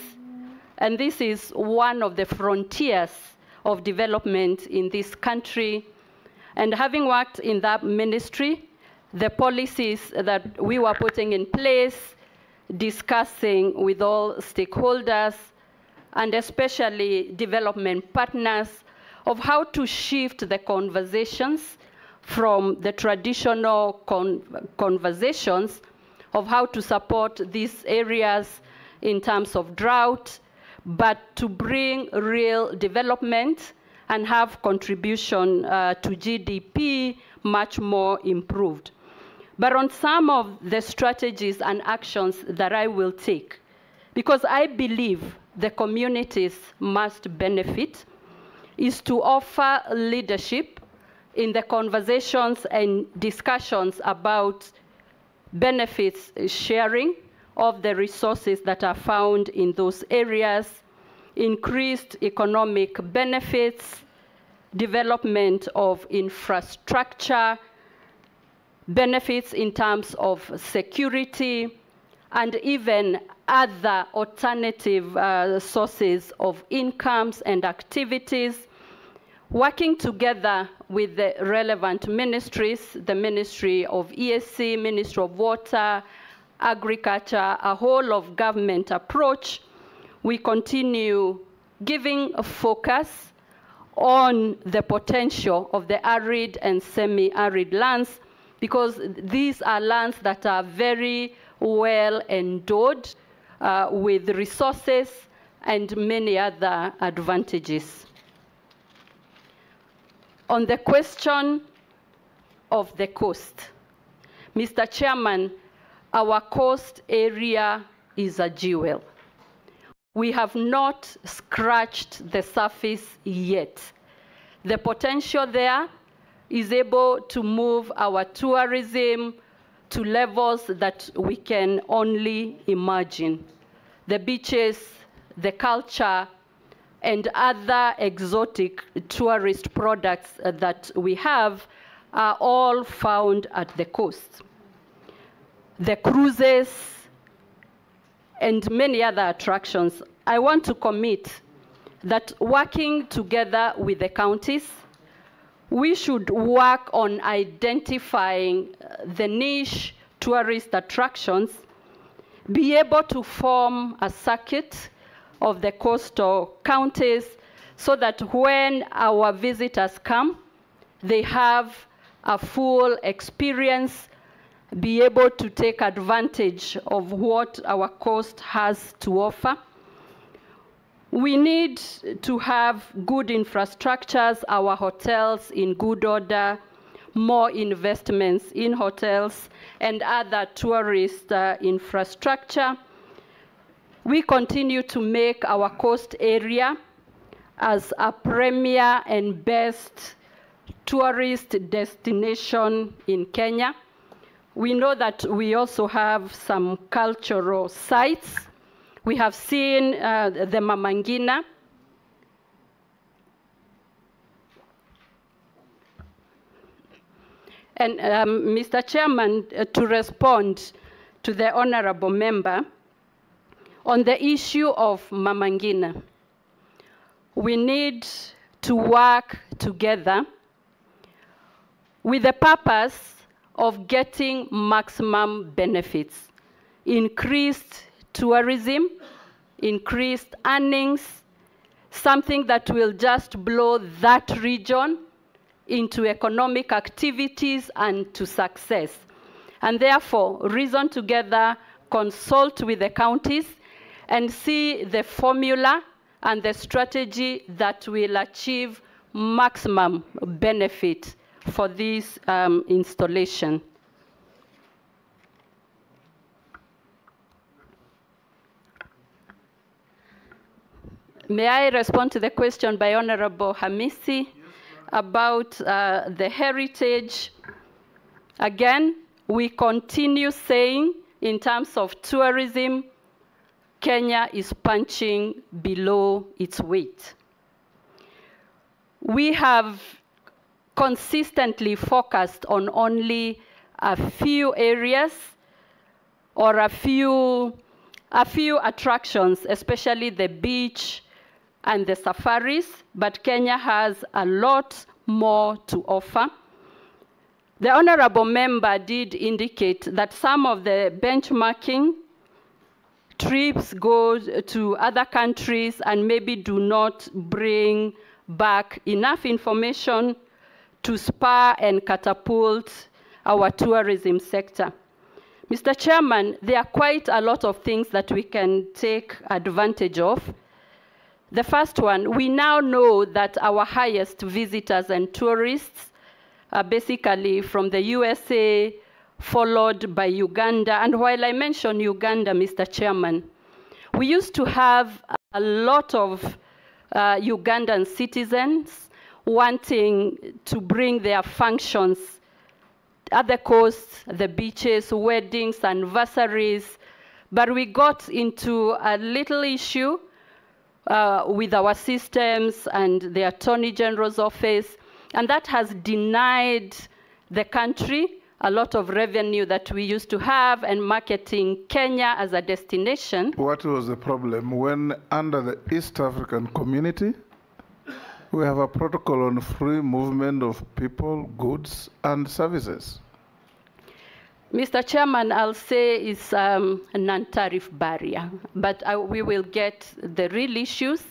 and this is one of the frontiers of development in this country. And having worked in that ministry, the policies that we were putting in place, discussing with all stakeholders, and especially development partners, of how to shift the conversations from the traditional conversations of how to support these areas in terms of drought, but to bring real development and have contribution to GDP much more improved. But on some of the strategies and actions that I will take, because I believe the communities must benefit, is to offer leadership in the conversations and discussions about benefits sharing of the resources that are found in those areas, increased economic benefits, development of infrastructure, benefits in terms of security, and even other alternative sources of incomes and activities, working together with the relevant ministries, the Ministry of ESC, Ministry of Water, Agriculture, a whole of government approach. We continue giving a focus on the potential of the arid and semi-arid lands, because these are lands that are very well endowed with resources and many other advantages. On the question of the coast, Mr. Chairman, our coast area is a jewel. We have not scratched the surface yet. The potential there is able to move our tourism to levels that we can only imagine. The beaches, the culture, and other exotic tourist products that we have are all found at the coast. The cruises and many other attractions. I want to commit that working together with the counties, we should work on identifying the niche tourist attractions, be able to form a circuit of the coastal counties so that when our visitors come, they have a full experience, be able to take advantage of what our coast has to offer. We need to have good infrastructures, our hotels in good order, more investments in hotels and other tourist infrastructure. We continue to make our coast area as a premier and best tourist destination in Kenya. We know that we also have some cultural sites. We have seen the Mama Ngina. And Mr. Chairman, to respond to the honorable member, on the issue of Mama Ngina, we need to work together with the purpose of getting maximum benefits, increased tourism, increased earnings, something that will just blow that region into economic activities and to success. And therefore, reason together, consult with the counties and see the formula and the strategy that will achieve maximum benefit for this installation. May I respond to the question by Honorable Hamisi about the heritage? Again, we continue saying in terms of tourism, Kenya is punching below its weight. We have consistently focused on only a few areas or a few attractions, especially the beach and the safaris, but Kenya has a lot more to offer. The honorable member did indicate that some of the benchmarking trips go to other countries and maybe do not bring back enough information to spur and catapult our tourism sector. Mr. Chairman, there are quite a lot of things that we can take advantage of. The first one, we now know that our highest visitors and tourists are basically from the USA, followed by Uganda. And while I mention Uganda, Mr. Chairman, we used to have a lot of Ugandan citizens wanting to bring their functions at the coast, the beaches, weddings, anniversaries, but we got into a little issue with our systems and the Attorney General's office, and that has denied the country a lot of revenue that we used to have and marketing Kenya as a destination. What was the problem? When under the East African Community, we have a protocol on free movement of people, goods, and services. Mr. Chairman, I'll say it's a non-tariff barrier, but we will get the real issues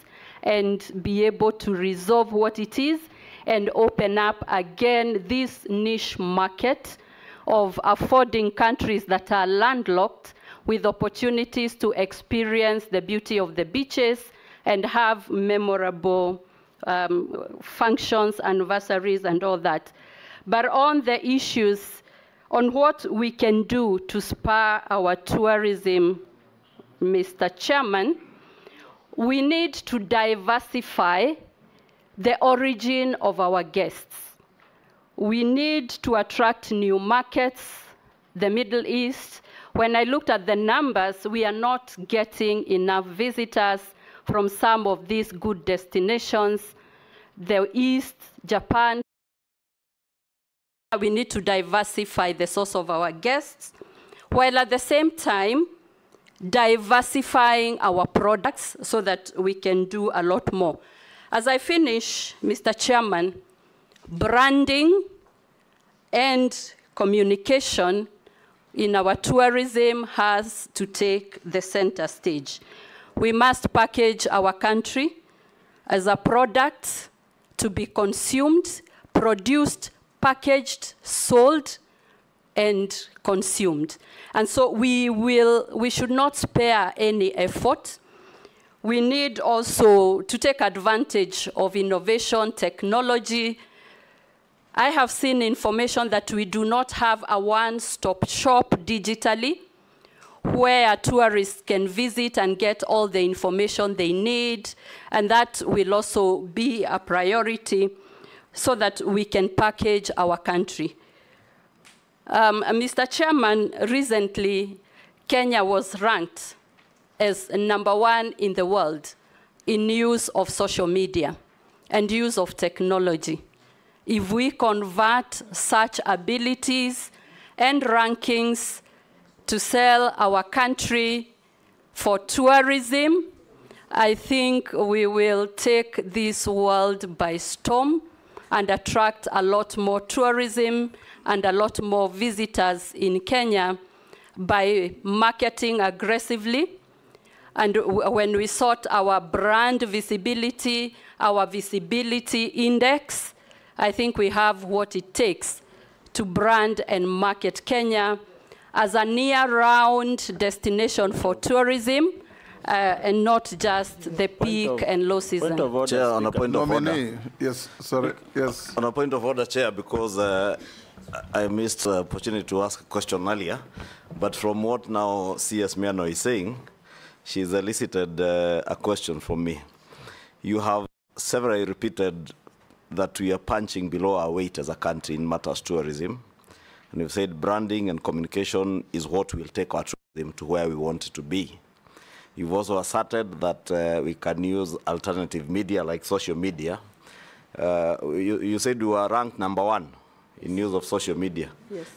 and be able to resolve what it is and open up again this niche market of affording countries that are landlocked with opportunities to experience the beauty of the beaches and have memorable functions, anniversaries, and all that. But on the issues, on what we can do to spur our tourism, Mr. Chairman, we need to diversify the origin of our guests. We need to attract new markets, the Middle East. When I looked at the numbers, we are not getting enough visitors from some of these good destinations. The East, Japan. We need to diversify the source of our guests, while at the same time diversifying our products so that we can do a lot more. As I finish, Mr. Chairman, branding and communication in our tourism has to take the center stage. We must package our country as a product to be consumed, produced, packaged, sold, and consumed. And so we should not spare any effort. We need also to take advantage of innovation, technology. I have seen information that we do not have a one-stop shop digitally where tourists can visit and get all the information they need, and that will also be a priority. so that we can package our country. Mr. Chairman, recently, Kenya was ranked as #1 in the world in use of social media and use of technology. If we convert such abilities and rankings to sell our country for tourism, I think we will take this world by storm and attract a lot more tourism and a lot more visitors in Kenya by marketing aggressively. And when we sort our brand visibility, our visibility index, I think we have what it takes to brand and market Kenya as a near-round destination for tourism, and not just the peak and low season. Point of order, Chair, on a point of Nominee. order. Yes, sorry, yes. On a point of order, Chair, because I missed the opportunity to ask a question earlier, but from what now CS Miano is saying, she's elicited a question from me. You have severally repeated that we are punching below our weight as a country in matters tourism. And you've said branding and communication is what will take our tourism to where we want it to be. You've also asserted that we can use alternative media like social media. You said you are ranked #1 in use of social media. Yes.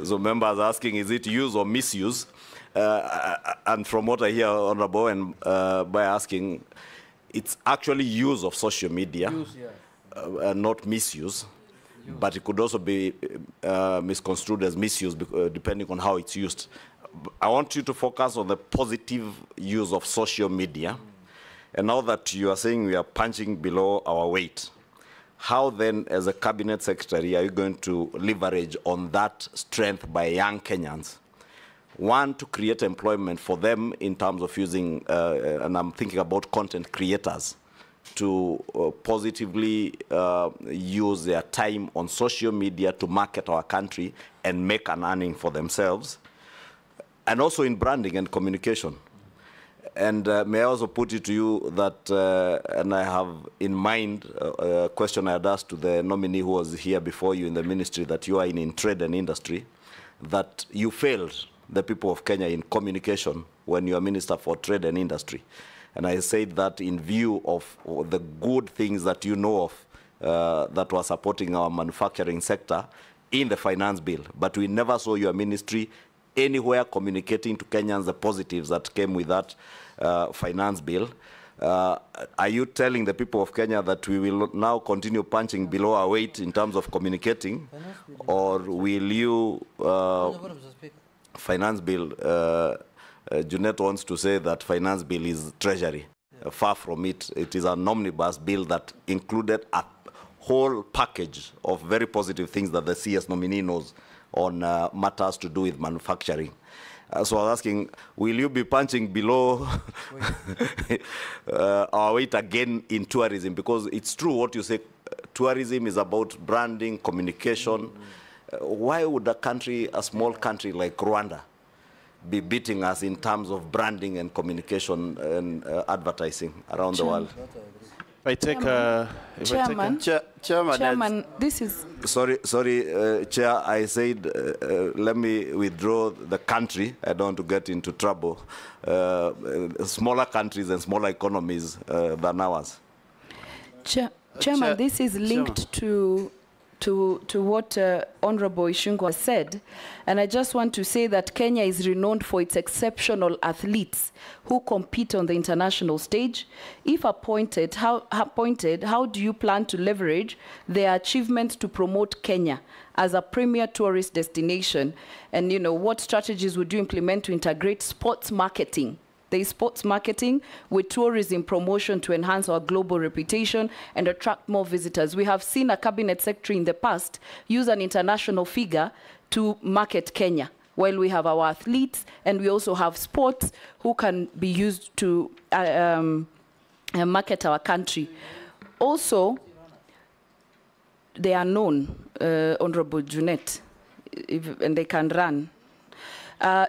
So members are asking, is it use or misuse? And from what I hear, Honorable, and by asking, it's actually use of social media, not misuse. But it could also be misconstrued as misuse depending on how it's used. I want you to focus on the positive use of social media. And now that you are saying we are punching below our weight, how then, as a cabinet secretary, are you going to leverage on that strength by young Kenyans? One, to create employment for them in terms of using, and I'm thinking about content creators, to positively use their time on social media to market our country and make an earning for themselves, and also in branding and communication. And may I also put it to you that, and I have in mind a question I had asked to the nominee who was here before you in the ministry, that you are in trade and industry, that you failed the people of Kenya in communication when you are Minister for Trade and Industry. And I said that in view of the good things that you know of that were supporting our manufacturing sector in the finance bill, but we never saw your ministry anywhere communicating to Kenyans the positives that came with that finance bill. Are you telling the people of Kenya that we will now continue punching below our weight in terms of communicating, or will you, finance bill, Junet wants to say that finance bill is treasury. Far from it. It is an omnibus bill that included a whole package of very positive things that the CS nominee knows on matters to do with manufacturing. So I was asking, will you be punching below our weight again in tourism? Because it's true what you say, tourism is about branding, communication. Why would a small country like Rwanda be beating us in terms of branding and communication and advertising around the world? I take Chairman, this is... Sorry, Chair, I said, let me withdraw the country. I don't want to get into trouble. Smaller countries and smaller economies than ours. Chairman, this is linked to what Honorable Ishungu has said, and I just want to say that Kenya is renowned for its exceptional athletes who compete on the international stage. If appointed, how do you plan to leverage their achievements to promote Kenya as a premier tourist destination? And what strategies would you implement to integrate sports marketing? There is sports marketing with tourism promotion to enhance our global reputation and attract more visitors. We have seen a cabinet secretary in the past use an international figure to market Kenya, while we have our athletes and we also have sports who can be used to market our country. Also, they are known, Honorable Junet, and they can run.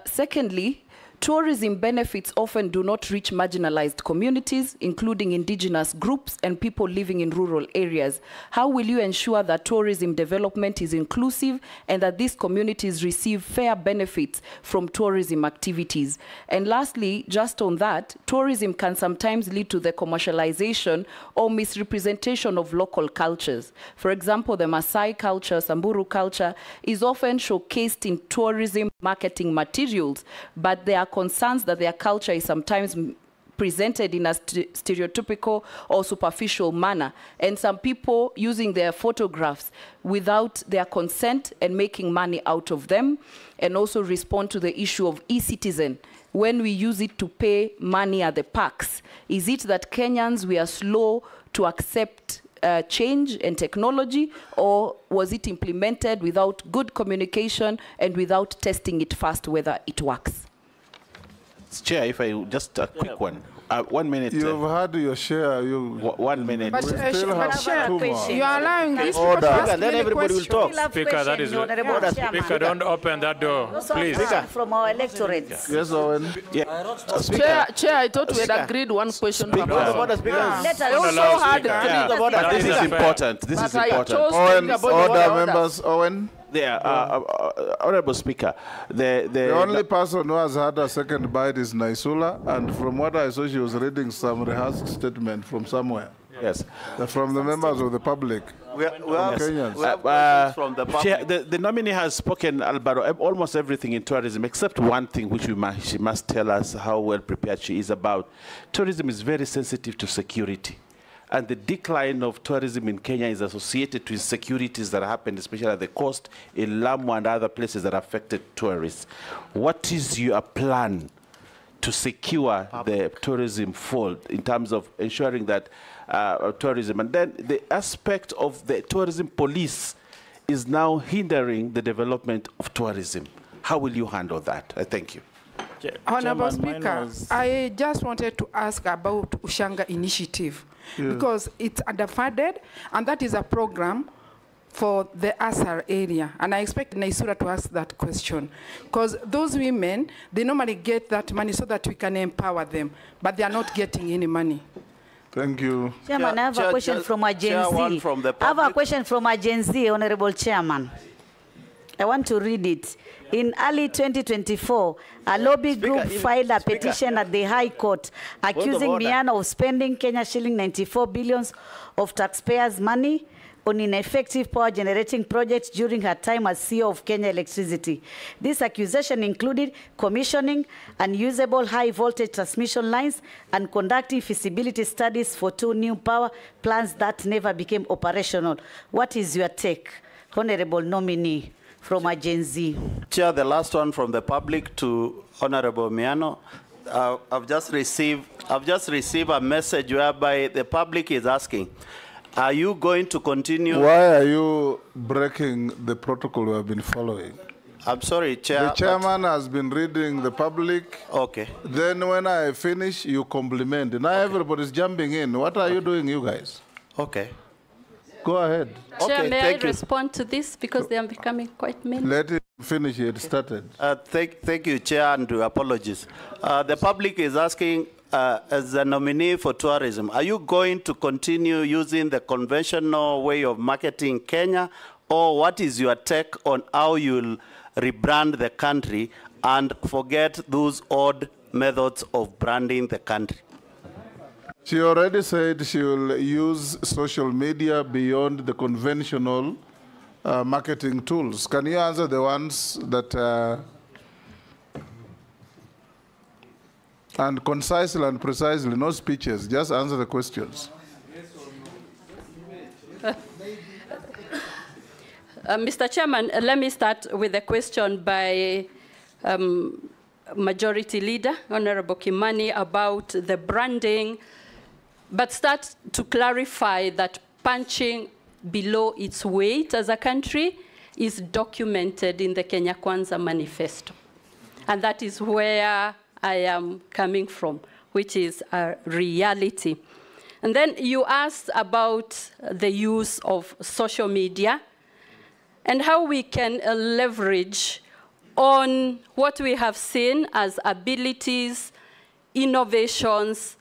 Secondly, tourism benefits often do not reach marginalized communities, including indigenous groups and people living in rural areas. How will you ensure that tourism development is inclusive and that these communities receive fair benefits from tourism activities? And lastly, just on that, tourism can sometimes lead to the commercialization or misrepresentation of local cultures. For example, the Maasai culture, Samburu culture, is often showcased in tourism marketing materials, but there are concerns that their culture is sometimes presented in a stereotypical or superficial manner, and some people using their photographs without their consent and making money out of them, and also respond to the issue of e-citizen. When we use it to pay money at the parks, is it that Kenyans, we are slow to accept change and technology, or was it implemented without good communication and without testing it first whether it works? Chair, if I just a quick one. 1 minute. You've had your share. 1 minute. But, Chair, you are allowing this order. to ask Then everybody will talk. Speaker, that is Speaker, don't open that door, please. From our electorates. Yes, Owen. Yeah. Chair, I thought we had agreed one question per person. Let us I also had This is important. This is important. Order, members. Owen. Yeah, Honorable Speaker, the only person who has had a second bite is Naisula, and from what I saw, she was reading some rehearsed statement from somewhere. Yes. From the members of the public. We have Kenyans. questions from the public. Chair, the nominee has spoken, Alvaro, almost everything in tourism, except one thing which she must tell us how well prepared she is about. Tourism is very sensitive to security. And the decline of tourism in Kenya is associated to insecurities that happened, especially at the coast, in Lamu and other places that affected tourists. What is your plan to secure the tourism fold in terms of ensuring that tourism? And then the aspect of the tourism police is now hindering the development of tourism. How will you handle that? Thank you. Honorable Speaker, I just wanted to ask about Ushanga Initiative, because it's underfunded, and that is a program for the Asar area. And I expect Naisura to ask that question, because those women, they normally get that money so that we can empower them, but they are not getting any money. Thank you. Chairman, I have a question from a Gen Z. I have a question from a Gen Z, Honorable Chairman. I want to read it. In early 2024, a lobby group filed a petition at the High Court accusing Miano of spending Kenya shilling 94 billion of taxpayers' money on ineffective power generating projects during her time as CEO of Kenya Electricity. This accusation included commissioning unusable high voltage transmission lines and conducting feasibility studies for 2 new power plants that never became operational. What is your take, Honorable Nominee? From a Gen Z. Chair, the last one from the public to Honorable Miano. I've just received a message whereby the public is asking, are you going to continue? Why are you breaking the protocol we have been following? I'm sorry, Chair. The chairman has been reading the public. Okay. Then when I finish, you compliment. Now everybody's jumping in. What are you doing, you guys? Okay. Go ahead. Chair, may I respond to this, because they are becoming quite many? Let it finish. It started. Thank you, Chair, and apologies. The public is asking, as a nominee for tourism, are you going to continue using the conventional way of marketing Kenya, or what is your take on how you'll rebrand the country and forget those odd methods of branding the country? She already said she will use social media beyond the conventional marketing tools. Can you answer the ones that, and concisely and precisely, no speeches, just answer the questions. Mr. Chairman, let me start with a question by Majority Leader, Honorable Kimani, about the branding, but start to clarify that punching below its weight as a country is documented in the Kenya Kwanza Manifesto. And that is where I am coming from, which is a reality. And then you asked about the use of social media and how we can leverage on what we have seen as abilities, innovations,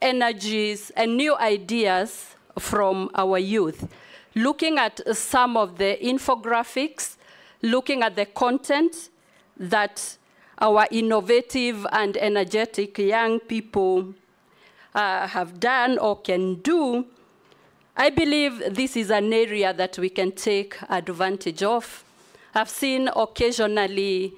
energies, and new ideas from our youth. Looking at some of the infographics, looking at the content that our innovative and energetic young people have done or can do, I believe this is an area that we can take advantage of. I've seen occasionally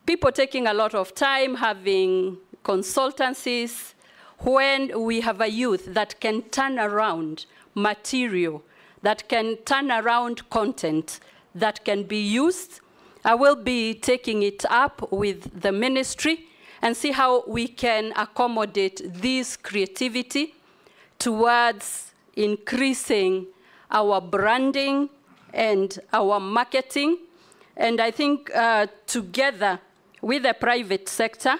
people taking a lot of time having consultancies when we have a youth that can turn around material, that can turn around content, that can be used. I will be taking it up with the ministry and see how we can accommodate this creativity towards increasing our branding and our marketing. And I think together with the private sector,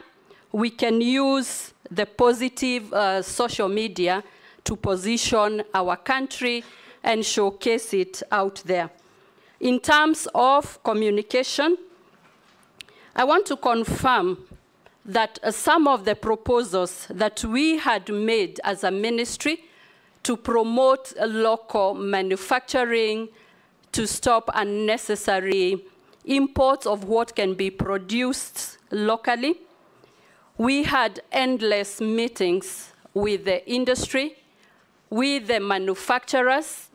we can use the positive social media to position our country and showcase it out there. In terms of communication, I want to confirm that some of the proposals that we had made as a ministry to promote local manufacturing, to stop unnecessary imports of what can be produced locally. We had endless meetings with the industry, with the manufacturers.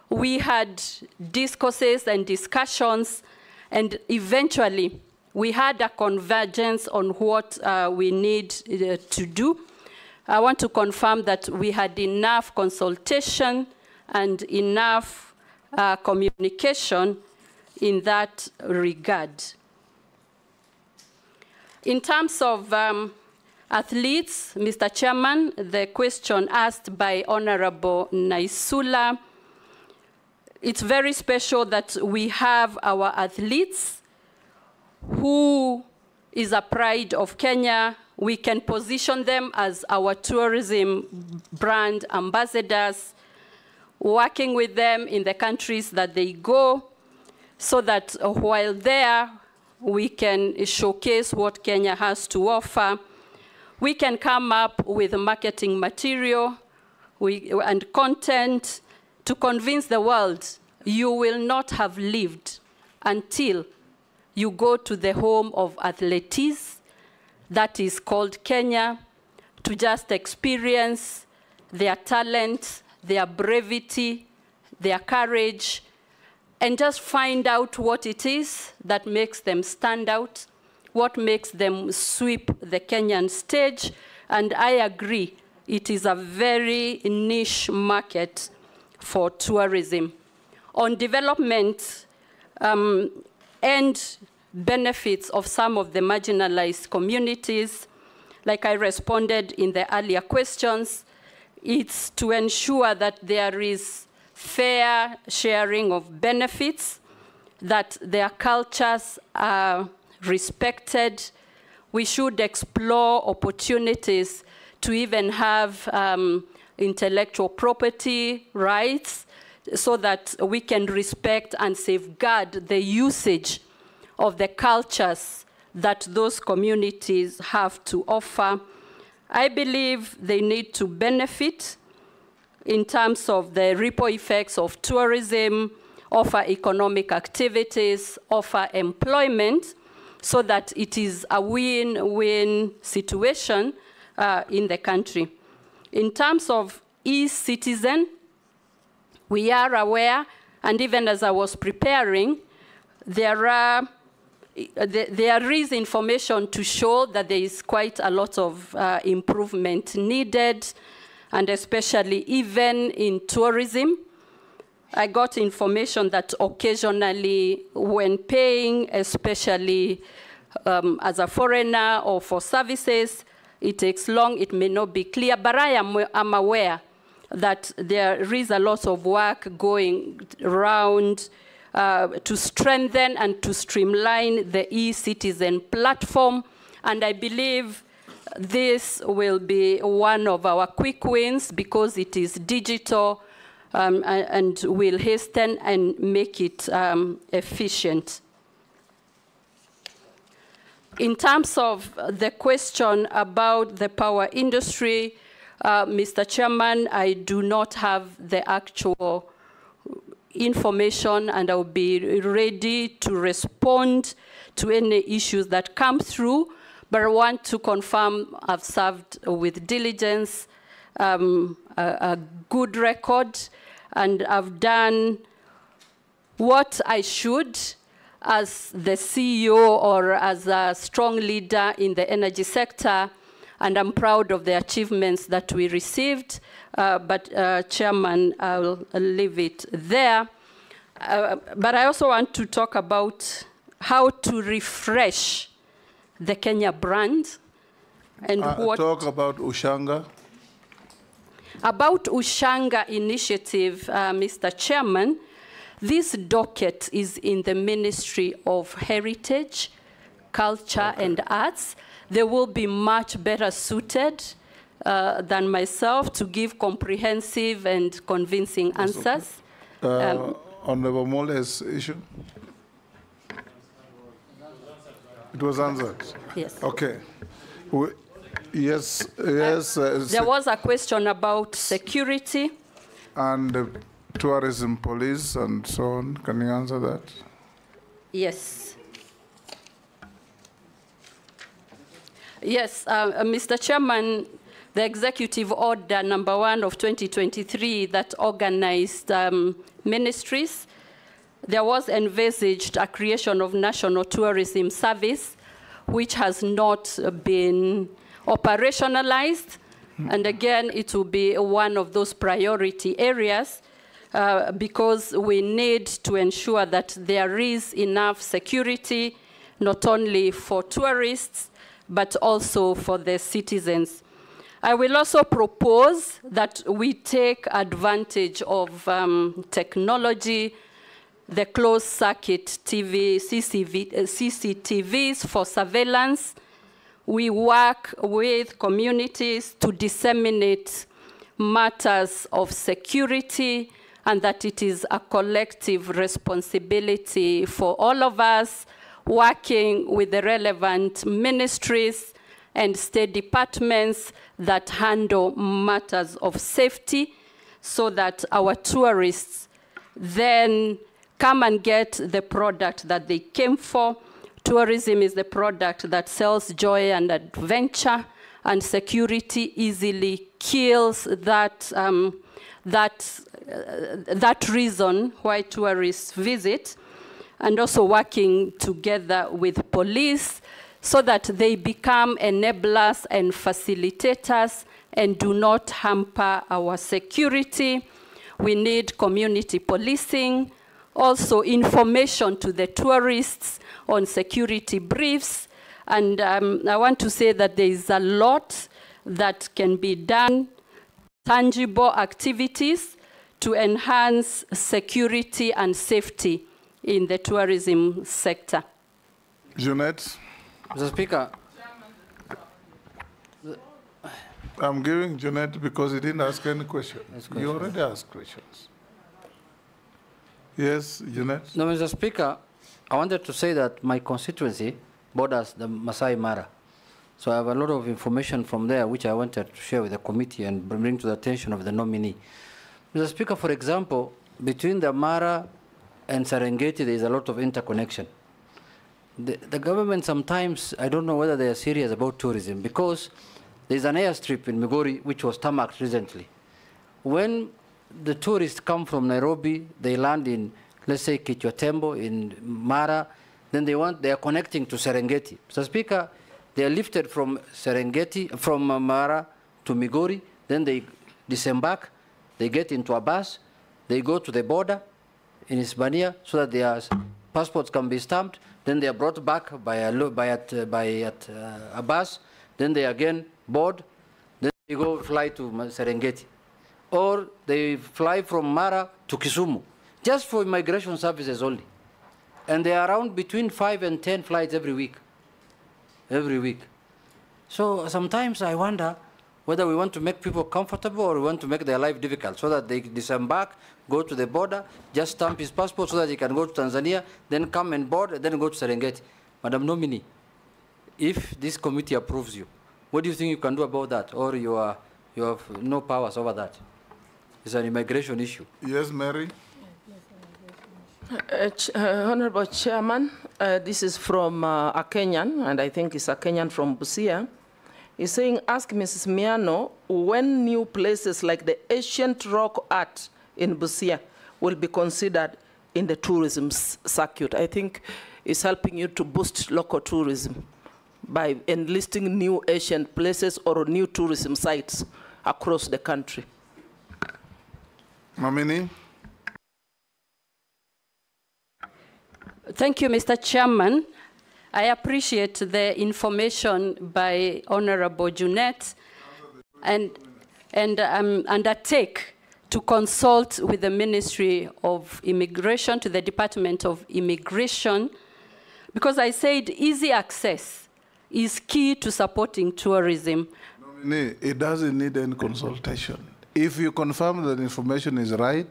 We had discourses and discussions, and eventually we had a convergence on what we need to do. I want to confirm that we had enough consultation and enough communication in that regard. In terms of athletes, Mr. Chairman, the question asked by Honorable Naisula, it's very special that we have our athletes who is a pride of Kenya. We can position them as our tourism brand ambassadors, working with them in the countries that they go, so that while there, we can showcase what Kenya has to offer. We can come up with marketing material and content to convince the world you will not have lived until you go to the home of athletes that is called Kenya, to just experience their talent, their brevity, their courage, and just find out what it is that makes them stand out, what makes them sweep the Kenyan stage. And I agree, it is a very niche market for tourism. On development and benefits of some of the marginalized communities, like I responded in the earlier questions, it's to ensure that there is fair sharing of benefits, that their cultures are respected. We should explore opportunities to even have intellectual property rights so that we can respect and safeguard the usage of the cultures that those communities have to offer. I believe they need to benefit in terms of the ripple effects of tourism, offer economic activities, offer employment, so that it is a win-win situation in the country. In terms of e-citizen, we are aware, and even as I was preparing, there is information to show that there is quite a lot of improvement needed, and especially even in tourism. I got information that occasionally when paying, especially as a foreigner or for services, it takes long, it may not be clear, but I'm aware that there is a lot of work going around to strengthen and to streamline the e-citizen platform. And I believe this will be one of our quick wins because it is digital and will hasten and make it efficient. In terms of the question about the power industry, Mr. Chairman, I do not have the actual information, and I'll be ready to respond to any issues that come through, but I want to confirm I've served with diligence, a good record, and I've done what I should as the CEO or as a strong leader in the energy sector, and I'm proud of the achievements that we received. But Chairman, I'll leave it there. But I also want to talk about how to refresh the Kenya brand and what... Talk about Ushanga. About Ushanga initiative, Mr. Chairman, this docket is in the Ministry of Heritage, Culture and Arts. They will be much better suited than myself to give comprehensive and convincing answers. Honorable Mole's issue? It was answered? Yes. Okay. Yes. There was a question about security. And tourism police and so on. Can you answer that? Yes. Yes, Mr. Chairman, the Executive Order number 1 of 2023 that organized ministries, there was envisaged a creation of National Tourism Service, which has not been operationalized. And again, it will be one of those priority areas because we need to ensure that there is enough security, not only for tourists, but also for the citizens. I will also propose that we take advantage of technology, the closed circuit TV, CCTVs for surveillance. We work with communities to disseminate matters of security, and that it is a collective responsibility for all of us, working with the relevant ministries and state departments that handle matters of safety, so that our tourists then come and get the product that they came for. Tourism is the product that sells joy and adventure, and security easily kills that reason why tourists visit, and also working together with police so that they become enablers and facilitators and do not hamper our security. We need community policing, also information to the tourists on security briefs. And I want to say that there is a lot that can be done, tangible activities to enhance security and safety in the tourism sector. Jeanette? Mr. Speaker. I'm giving Jeanette because he didn't ask any question. You already asked questions. Yes, Jeanette? No, Mr. Speaker, I wanted to say that my constituency borders the Masai Mara. So I have a lot of information from there which I wanted to share with the committee and bring to the attention of the nominee. Mr. Speaker, for example, between the Mara and Serengeti, there is a lot of interconnection. The government sometimes, I don't know whether they are serious about tourism, because there is an airstrip in Migori which was tarmacked recently. When the tourists come from Nairobi, they land in, let's say, Kichwatembo, in Mara, then they are connecting to Serengeti. Mr. Speaker, they are lifted from Serengeti, from Mara to Migori, then they disembark, they get into a bus, they go to the border in Hispania so that their passports can be stamped, then they are brought back by a bus, then they again board, then they go fly to Serengeti. Or they fly from Mara to Kisumu, just for immigration services only. And they are around between 5 and 10 flights every week. So sometimes I wonder whether we want to make people comfortable or we want to make their life difficult so that they disembark, go to the border, just stamp his passport so that he can go to Tanzania, then come and board, and then go to Serengeti. Madam Nominee, if this committee approves you, what do you think you can do about that? Or you have no powers over that? It's an immigration issue. Yes, Mary? Honorable Chairman, this is from a Kenyan, and I think it's a Kenyan from Busia. He's saying, ask Mrs. Miano when new places like the ancient rock art in Busia will be considered in the tourism circuit. I think it's helping you to boost local tourism by enlisting new ancient places or new tourism sites across the country. Nominee? Thank you, Mr. Chairman. I appreciate the information by Honorable Junet and undertake to consult with the Ministry of Immigration, to the Department of Immigration, because I said easy access is key to supporting tourism. Nominee, it doesn't need any consultation. If you confirm that the information is right,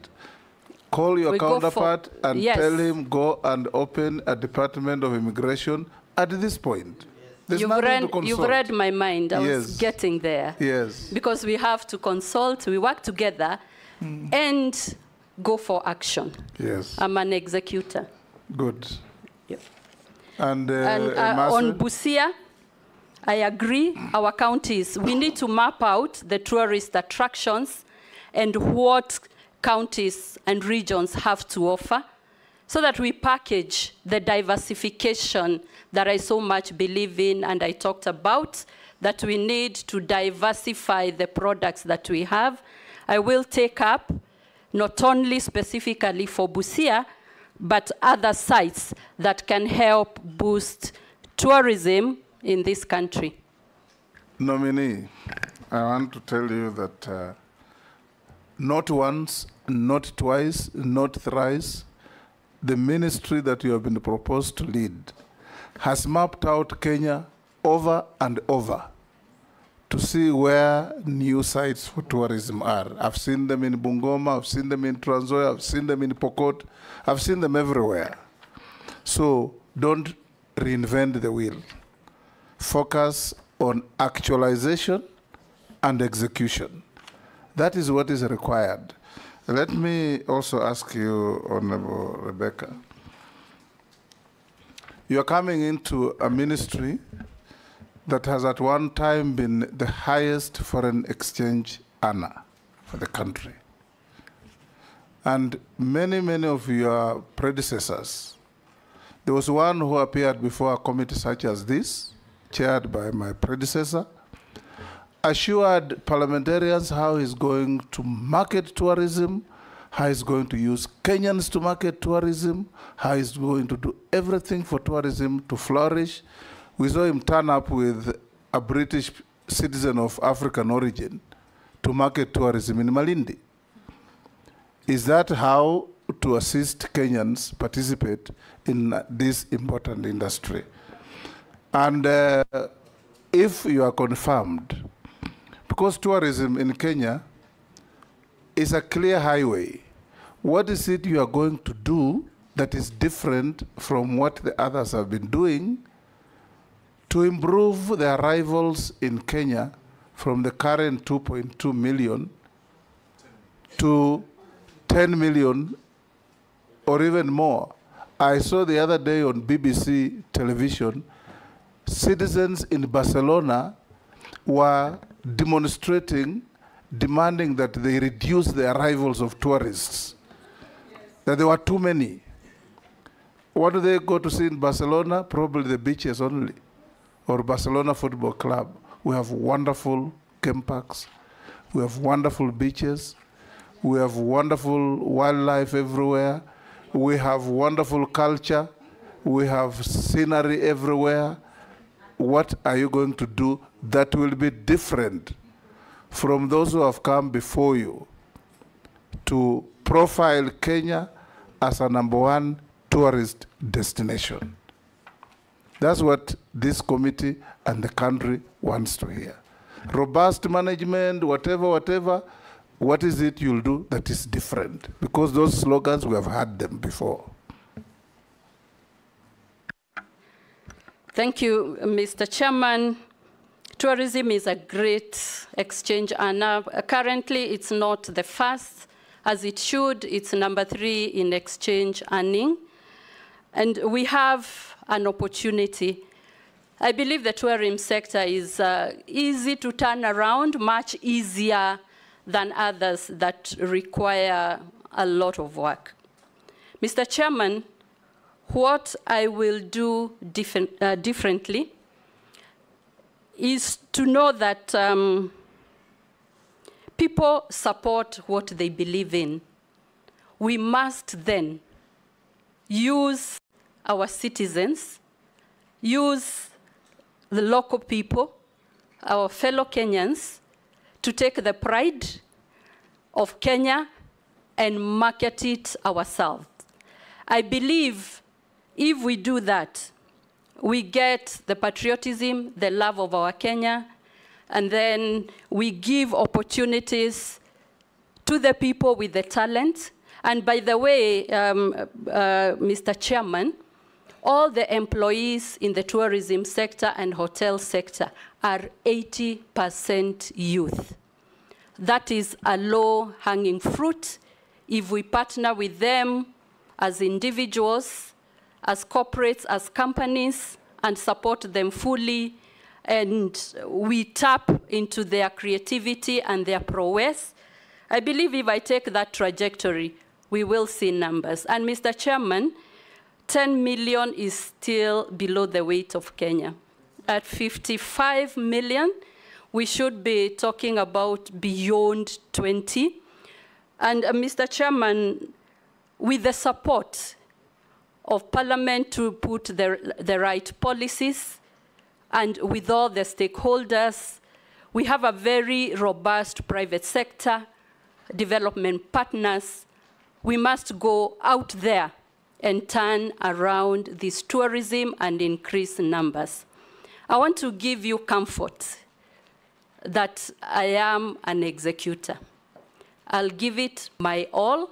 call your counterpart and tell him go and open a Department of Immigration at this point. There's nothing to consult. You've read my mind. I was getting there. Yes. Because we have to consult, we work together, and go for action. Yes. I'm an executor. Good. Yep. And on Busia, I agree, our counties, we need to map out the tourist attractions and what counties and regions have to offer so that we package the diversification that I so much believe in and I talked about, that we need to diversify the products that we have. I will take up not only specifically for Busia, but other sites that can help boost tourism in this country. Nominee, I want to tell you that not once, not twice, not thrice, the ministry that you have been proposed to lead has mapped out Kenya over and over to see where new sites for tourism are. I've seen them in Bungoma, I've seen them in Trans Nzoia, I've seen them in Pokot, I've seen them everywhere. So don't reinvent the wheel. Focus on actualization and execution. That is what is required. Let me also ask you, Honorable Rebecca. You're coming into a ministry that has at one time been the highest foreign exchange earner for the country. And many, many of your predecessors, there was one who appeared before a committee such as this, chaired by my predecessor, assured parliamentarians how he's going to market tourism, how he's going to use Kenyans to market tourism, how he's going to do everything for tourism to flourish. We saw him turn up with a British citizen of African origin to market tourism in Malindi. Is that how to assist Kenyans participate in this important industry? And if you are confirmed, because tourism in Kenya is a clear highway, what is it you are going to do that is different from what the others have been doing to improve the arrivals in Kenya from the current 2.2 million to 10 million or even more? I saw the other day on BBC television, citizens in Barcelona were demonstrating, demanding that they reduce the arrivals of tourists, that there were too many. What do they go to see in Barcelona? Probably the beaches only, or Barcelona Football Club. We have wonderful game parks, we have wonderful beaches, we have wonderful wildlife everywhere, we have wonderful culture, we have scenery everywhere. What are you going to do that will be different from those who have come before you to profile Kenya as a #1 tourist destination? That's what this committee and the country wants to hear. Robust management, whatever, what is it you'll do that is different? Because those slogans, we have had them before. Thank you, Mr. Chairman. Tourism is a great exchange earner. Currently, it's not the first, as it should. It's number 3 in exchange earning. And we have an opportunity. I believe the tourism sector is easy to turn around, much easier than others that require a lot of work. Mr. Chairman, what I will do differently is to know that people support what they believe in. We must then use our citizens, use the local people, our fellow Kenyans, to take the pride of Kenya and market it ourselves. I believe if we do that, we get the patriotism, the love of our Kenya, and then we give opportunities to the people with the talent. And by the way, Mr. Chairman, all the employees in the tourism sector and hotel sector are 80% youth. That is a low-hanging fruit. If we partner with them as individuals, as corporates, as companies, and support them fully, and we tap into their creativity and their prowess, I believe if I take that trajectory, we will see numbers. And Mr. Chairman, 10 million is still below the weight of Kenya. At 55 million, we should be talking about beyond 20. And Mr. Chairman, with the support of Parliament to put the right policies, and with all the stakeholders, we have a very robust private sector, development partners. We must go out there and turn around this tourism and increase numbers. I want to give you comfort that I am an executor. I'll give it my all,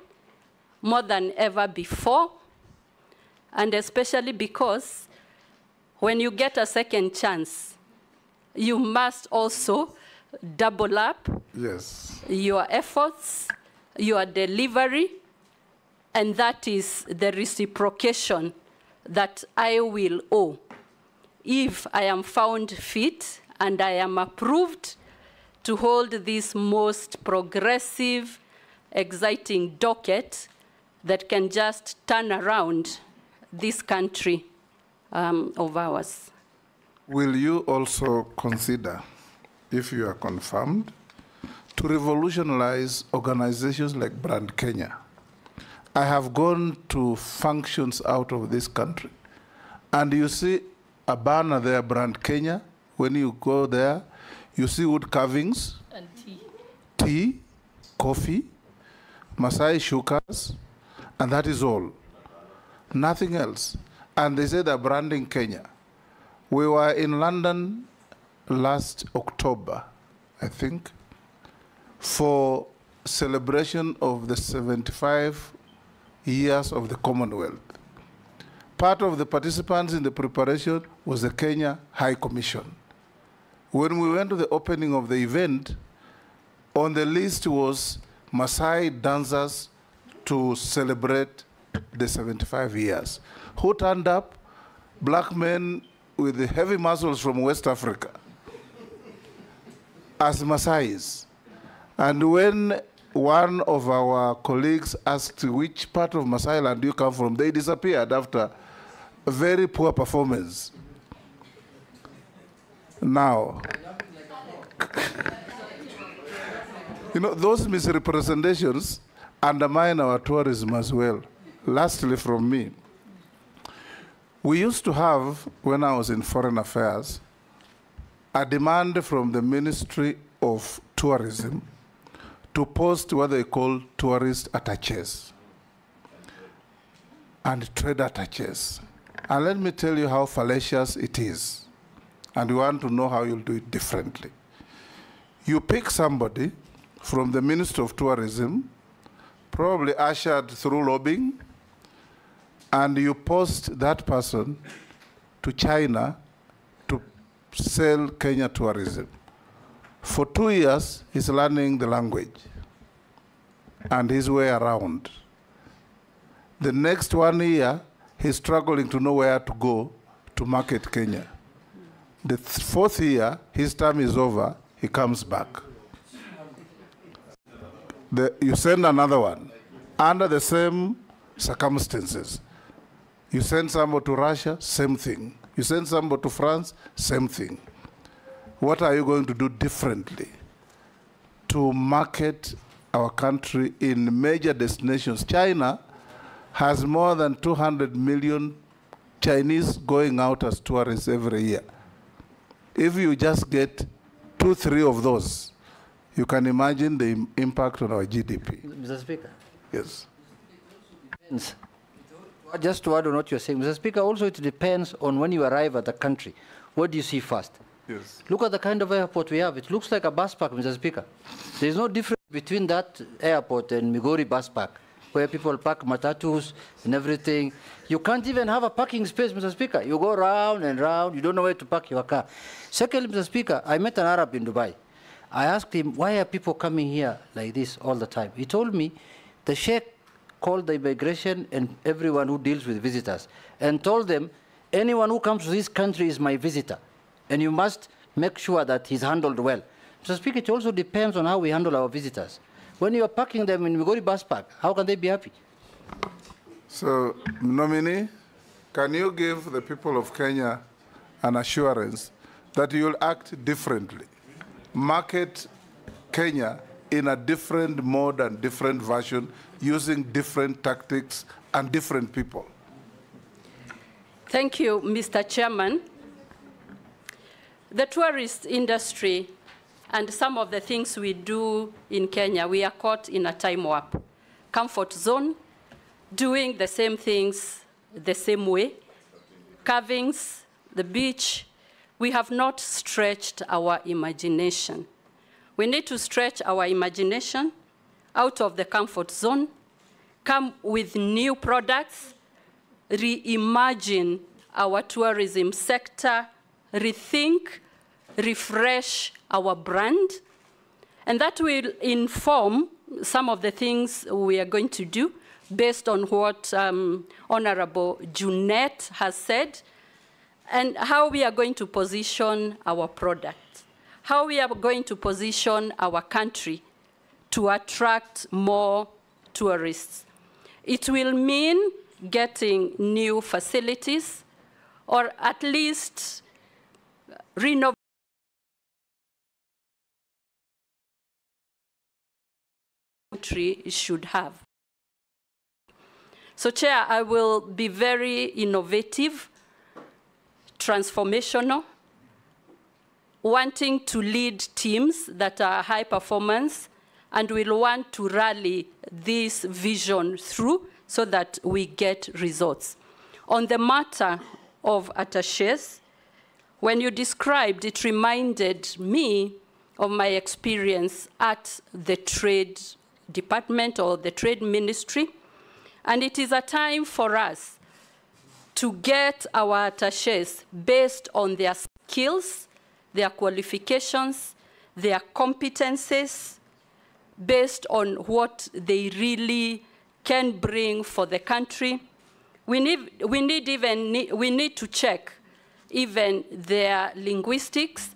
more than ever before, and especially because when you get a second chance, you must also double up your efforts, your delivery, and that is the reciprocation that I will owe. If I am found fit and I am approved to hold this most progressive, exciting docket that can just turn around this country of ours. Will you also consider, if you are confirmed, to revolutionize organizations like Brand Kenya? I have gone to functions out of this country, and you see a banner there, Brand Kenya. When you go there, you see wood carvings, and tea, coffee, Masai shukas, and that is all. Nothing else. And they say they're branding Kenya. We were in London last October, I think, for celebration of the 75 years of the Commonwealth. Part of the participants in the preparation was the Kenya High Commission. When we went to the opening of the event, on the list was Maasai dancers to celebrate the 75 years. Who turned up? Black men with the heavy muscles from West Africa as Maasais. And when one of our colleagues asked which part of Maasai land you come from, they disappeared after a very poor performance. Now, you know, those misrepresentations undermine our tourism as well. Lastly, from me, we used to have, when I was in Foreign Affairs, a demand from the Ministry of Tourism to post what they call tourist attaches and trade attaches. And let me tell you how fallacious it is. And you want to know how you'll do it differently. You pick somebody from the Ministry of Tourism, probably ushered through lobbying, and you post that person to China sell Kenya tourism. For 2 years, he's learning the language and his way around. The next 1 year, he's struggling to know where to go to market Kenya. The fourth year, his term is over, he comes back. You send another one under the same circumstances. You send somebody to Russia, same thing. You send somebody to France, same thing. What are you going to do differently to market our country in major destinations? China has more than 200 million Chinese going out as tourists every year. If you just get 2-3 of those, you can imagine the impact on our GDP. Mr. Speaker. Yes. Depends. Just to add on what you're saying, Mr. Speaker, also it depends on when you arrive at the country. What do you see first? Yes. Look at the kind of airport we have. It looks like a bus park, Mr. Speaker. There's no difference between that airport and Migori bus park, where people park matatus and everything. You can't even have a parking space, Mr. Speaker. You go round and round. You don't know where to park your car. Secondly, Mr. Speaker, I met an Arab in Dubai. I asked him, why are people coming here like this all the time? He told me the sheikh called the immigration and everyone who deals with visitors and told them, anyone who comes to this country is my visitor, and you must make sure that he's handled well. Mr. Speaker, it also depends on how we handle our visitors. When you are parking them in Migori bus park, how can they be happy? So, Nominee, can you give the people of Kenya an assurance that you will act differently? Market Kenya in a different mode and different version, using different tactics and different people. Thank you, Mr. Chairman. The tourist industry and some of the things we do in Kenya, we are caught in a time warp. Comfort zone, doing the same things the same way, carvings, the beach. We have not stretched our imagination. We need to stretch our imagination out of the comfort zone, come with new products, reimagine our tourism sector, rethink, refresh our brand, and that will inform some of the things we are going to do based on what Honorable Junet has said, and how we are going to position our product, how we are going to position our country to attract more tourists. It will mean getting new facilities, or at least renovating country should have. So, Chair, I will be very innovative, transformational, wanting to lead teams that are high performance, and will want to rally this vision through so that we get results. On the matter of attachés, when you described, it reminded me of my experience at the Trade Department or the Trade Ministry, and it is a time for us to get our attachés based on their skills, their qualifications, their competencies, based on what they really can bring for the country. We need to check even their linguistics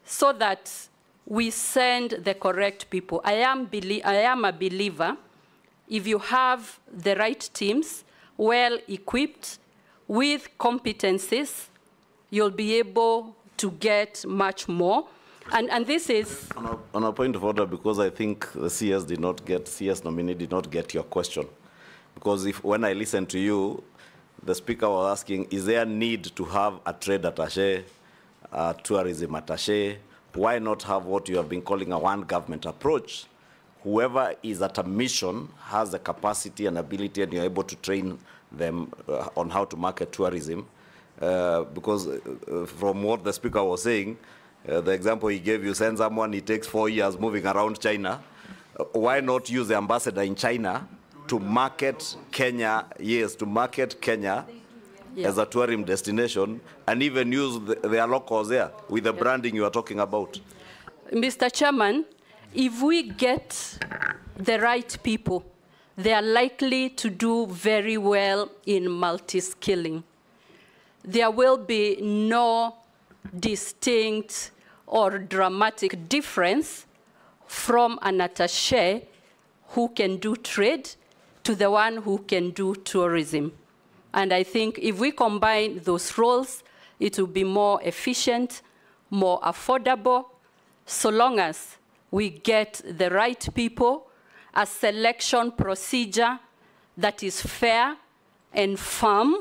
so that we send the correct people. I am a believer, if you have the right teams, well equipped, with competencies, you'll be able to get much more. And this is... On a point of order, because I think the CS nominee did not get your question. Because when I listened to you, the speaker was asking, is there a need to have a trade attaché, a tourism attaché? Why not have what you have been calling a one government approach? Whoever is at a mission has the capacity and ability, and you're able to train them on how to market tourism. Because from what the speaker was saying, the example he gave, you send someone, it takes 4 years moving around China. Why not use the ambassador in China to market Kenya, yes, to market Kenya as a tourism destination and even use their locals there with the branding you are talking about? Mr. Chairman, if we get the right people, they are likely to do very well in multi-skilling. There will be no distinct or dramatic difference from an attaché who can do trade to the one who can do tourism. And I think if we combine those roles, it will be more efficient, more affordable, so long as we get the right people, a selection procedure that is fair and firm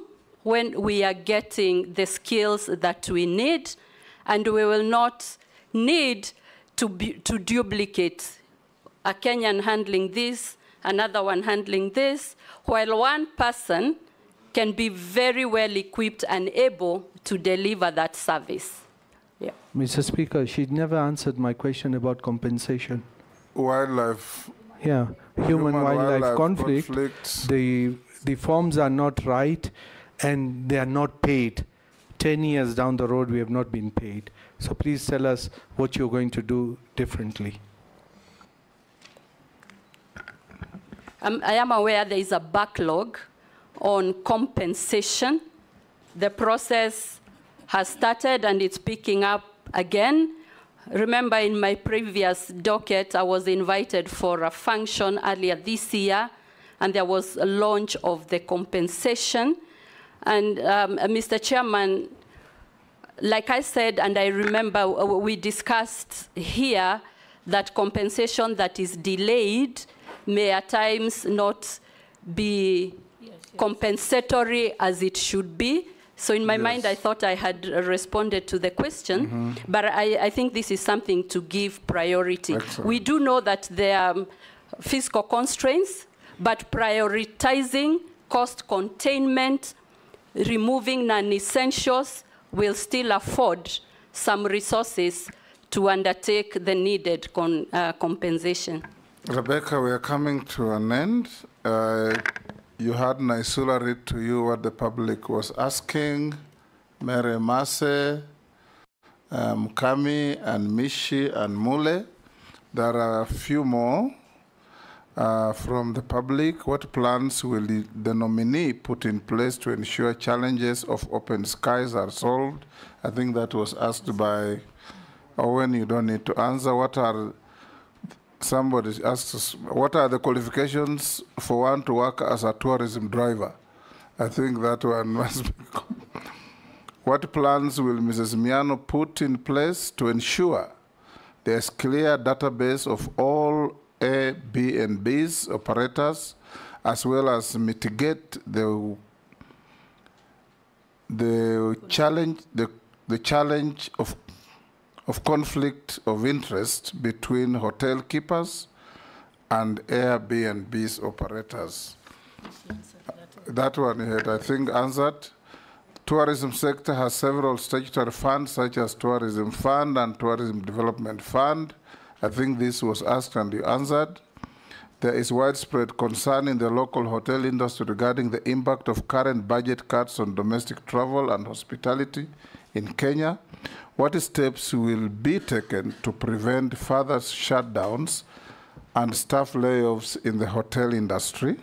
when we are getting the skills that we need, and we will not need to duplicate a Kenyan handling this, another one handling this, while one person can be very well equipped and able to deliver that service. Yeah. Mr. Speaker, she never answered my question about compensation. Wildlife. Yeah, human-wildlife conflict. The forms are not right, and they are not paid. 10 years down the road, we have not been paid. So please tell us what you're going to do differently. I am aware there is a backlog on compensation. The process has started and it's picking up again. Remember, in my previous docket, I was invited for a function earlier this year, and there was a launch of the compensation. And Mr. Chairman, like I said, and I remember we discussed here that compensation that is delayed may at times not be compensatory as it should be. So in my mind, I thought I had responded to the question, but I think this is something to give priority. Excellent. We do know that there are fiscal constraints, but prioritizing cost containment, removing non-essentials will still afford some resources to undertake the needed compensation. Rebecca, we are coming to an end. You had Naisula read to you what the public was asking. Mary Mase, Kami, and Mishi, and Mule. There are a few more from the public. What plans will the nominee put in place to ensure challenges of open skies are solved? I think that was asked by Owen. You don't need to answer. What are Somebody asked us, what are the qualifications for one to work as a tourism driver? I think that one must be. What plans will Mrs. Miano put in place to ensure there's clear database of all Airbnb's operators, as well as mitigate the challenge of conflict of interest between hotel keepers and Airbnb's operators? That one you had, I think, answered. Tourism sector has several statutory funds, such as Tourism Fund and Tourism Development Fund. I think this was asked and you answered. There is widespread concern in the local hotel industry regarding the impact of current budget cuts on domestic travel and hospitality in Kenya. What steps will be taken to prevent further shutdowns and staff layoffs in the hotel industry?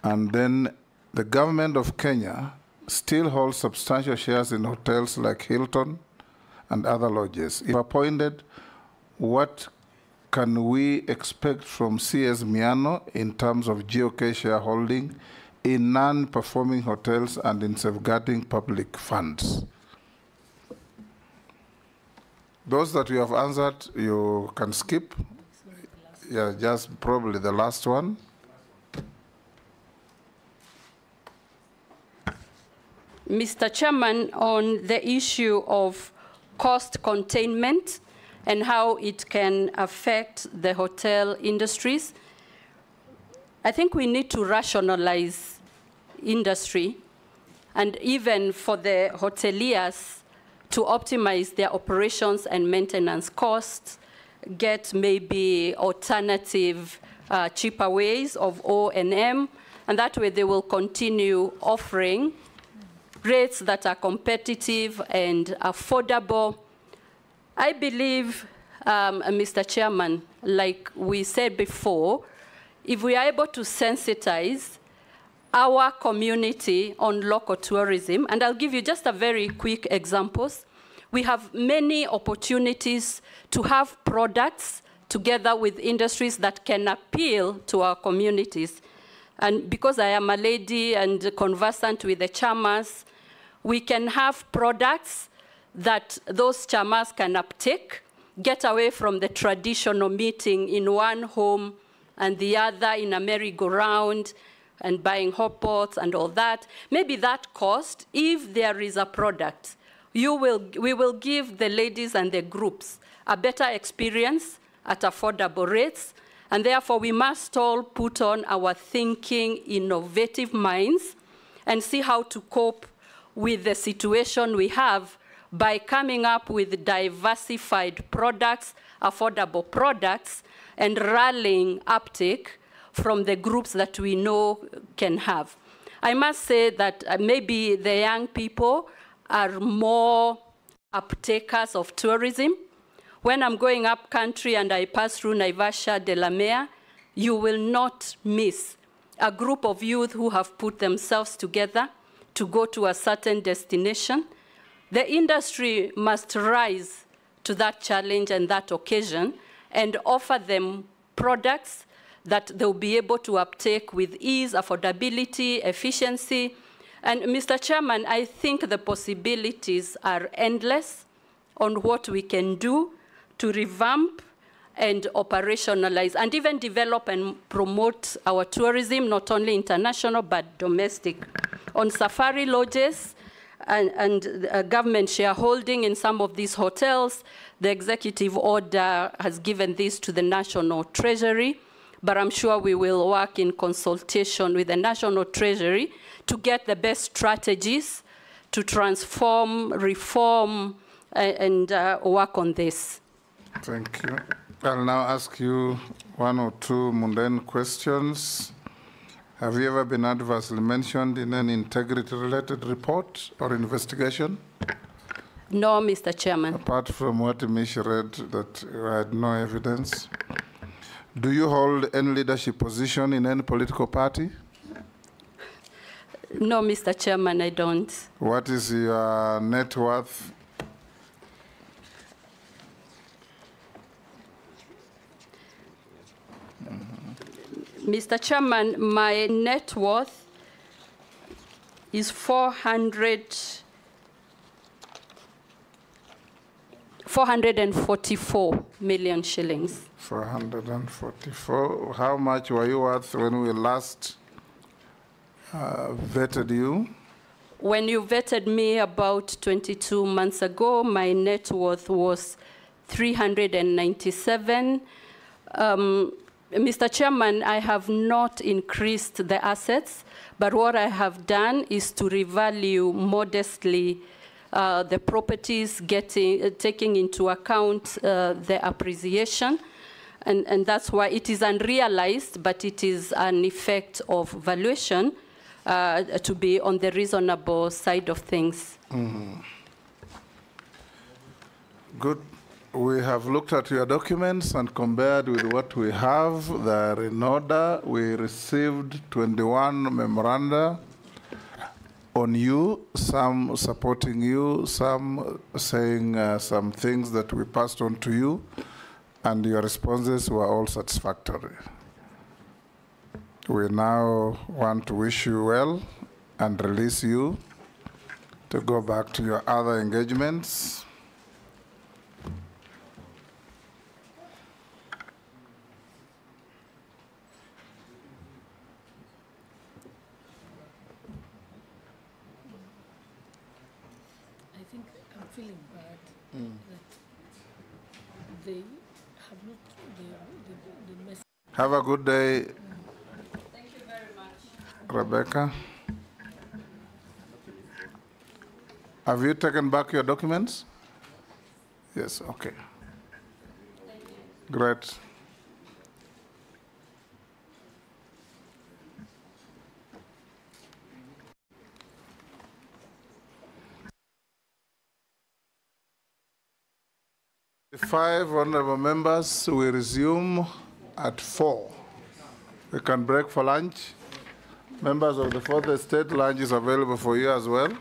And then the government of Kenya still holds substantial shares in hotels like Hilton and other lodges. If appointed, what can we expect from CS Miano in terms of GOK shareholding in non-performing hotels and in safeguarding public funds? Those that you have answered, you can skip. Yeah, just probably the last one. Mr. Chairman, on the issue of cost containment and how it can affect the hotel industries, I think we need to rationalize industry, and even for the hoteliers to optimize their operations and maintenance costs, get maybe alternative cheaper ways of O&M, and that way they will continue offering rates that are competitive and affordable. I believe, Mr. Chairman, like we said before, if we are able to sensitize our community on local tourism, and I'll give you just a very quick examples. We have many opportunities to have products together with industries that can appeal to our communities. And because I am a lady and conversant with the chamas, we can have products that those chamas can uptake, get away from the traditional meeting in one home and the other in a merry-go-round and buying hot pots and all that. Maybe that cost, if there is a product, we will give the ladies and the groups a better experience at affordable rates, and therefore we must all put on our thinking, innovative minds and see how to cope with the situation we have by coming up with diversified products, affordable products, and rallying uptake from the groups that we know can have. I must say that maybe the young people are more uptakers of tourism. When I'm going up country and I pass through Naivasha, Delamere, you will not miss a group of youth who have put themselves together to go to a certain destination. The industry must rise to that challenge and that occasion and offer them products that they'll be able to uptake with ease, affordability, efficiency. And Mr. Chairman, I think the possibilities are endless on what we can do to revamp and operationalize and even develop and promote our tourism, not only international but domestic. On safari lodges and government shareholding in some of these hotels, the executive order has given this to the National Treasury, but I'm sure we will work in consultation with the National Treasury to get the best strategies to transform, reform, and work on this. Thank you. I'll now ask you one or two mundane questions. Have you ever been adversely mentioned in an integrity-related report or investigation? No, Mr. Chairman. Apart from what Mish read, that you had no evidence. Do you hold any leadership position in any political party? No, Mr. Chairman, I don't. What is your net worth? Mr. Chairman, my net worth is 444 million shillings. 444. How much were you worth when we last vetted you? When you vetted me about 22 months ago, my net worth was 397. Mr. Chairman, I have not increased the assets, but what I have done is to revalue modestly the properties, taking into account the appreciation. And that's why it is unrealized, but it is an effect of valuation to be on the reasonable side of things. Mm-hmm. Good. We have looked at your documents and compared with what we have. They are in order. We received 21 memoranda on you, some supporting you, some saying some things that we passed on to you, and your responses were all satisfactory. We now want to wish you well and release you to go back to your other engagements. Feeling bad that they have not the message. Have a good day. Thank you very much. Rebecca. Have you taken back your documents? Yes, okay. Great. 5 honorable members will resume at 4. We can break for lunch. Members of the Fourth Estate, lunch is available for you as well.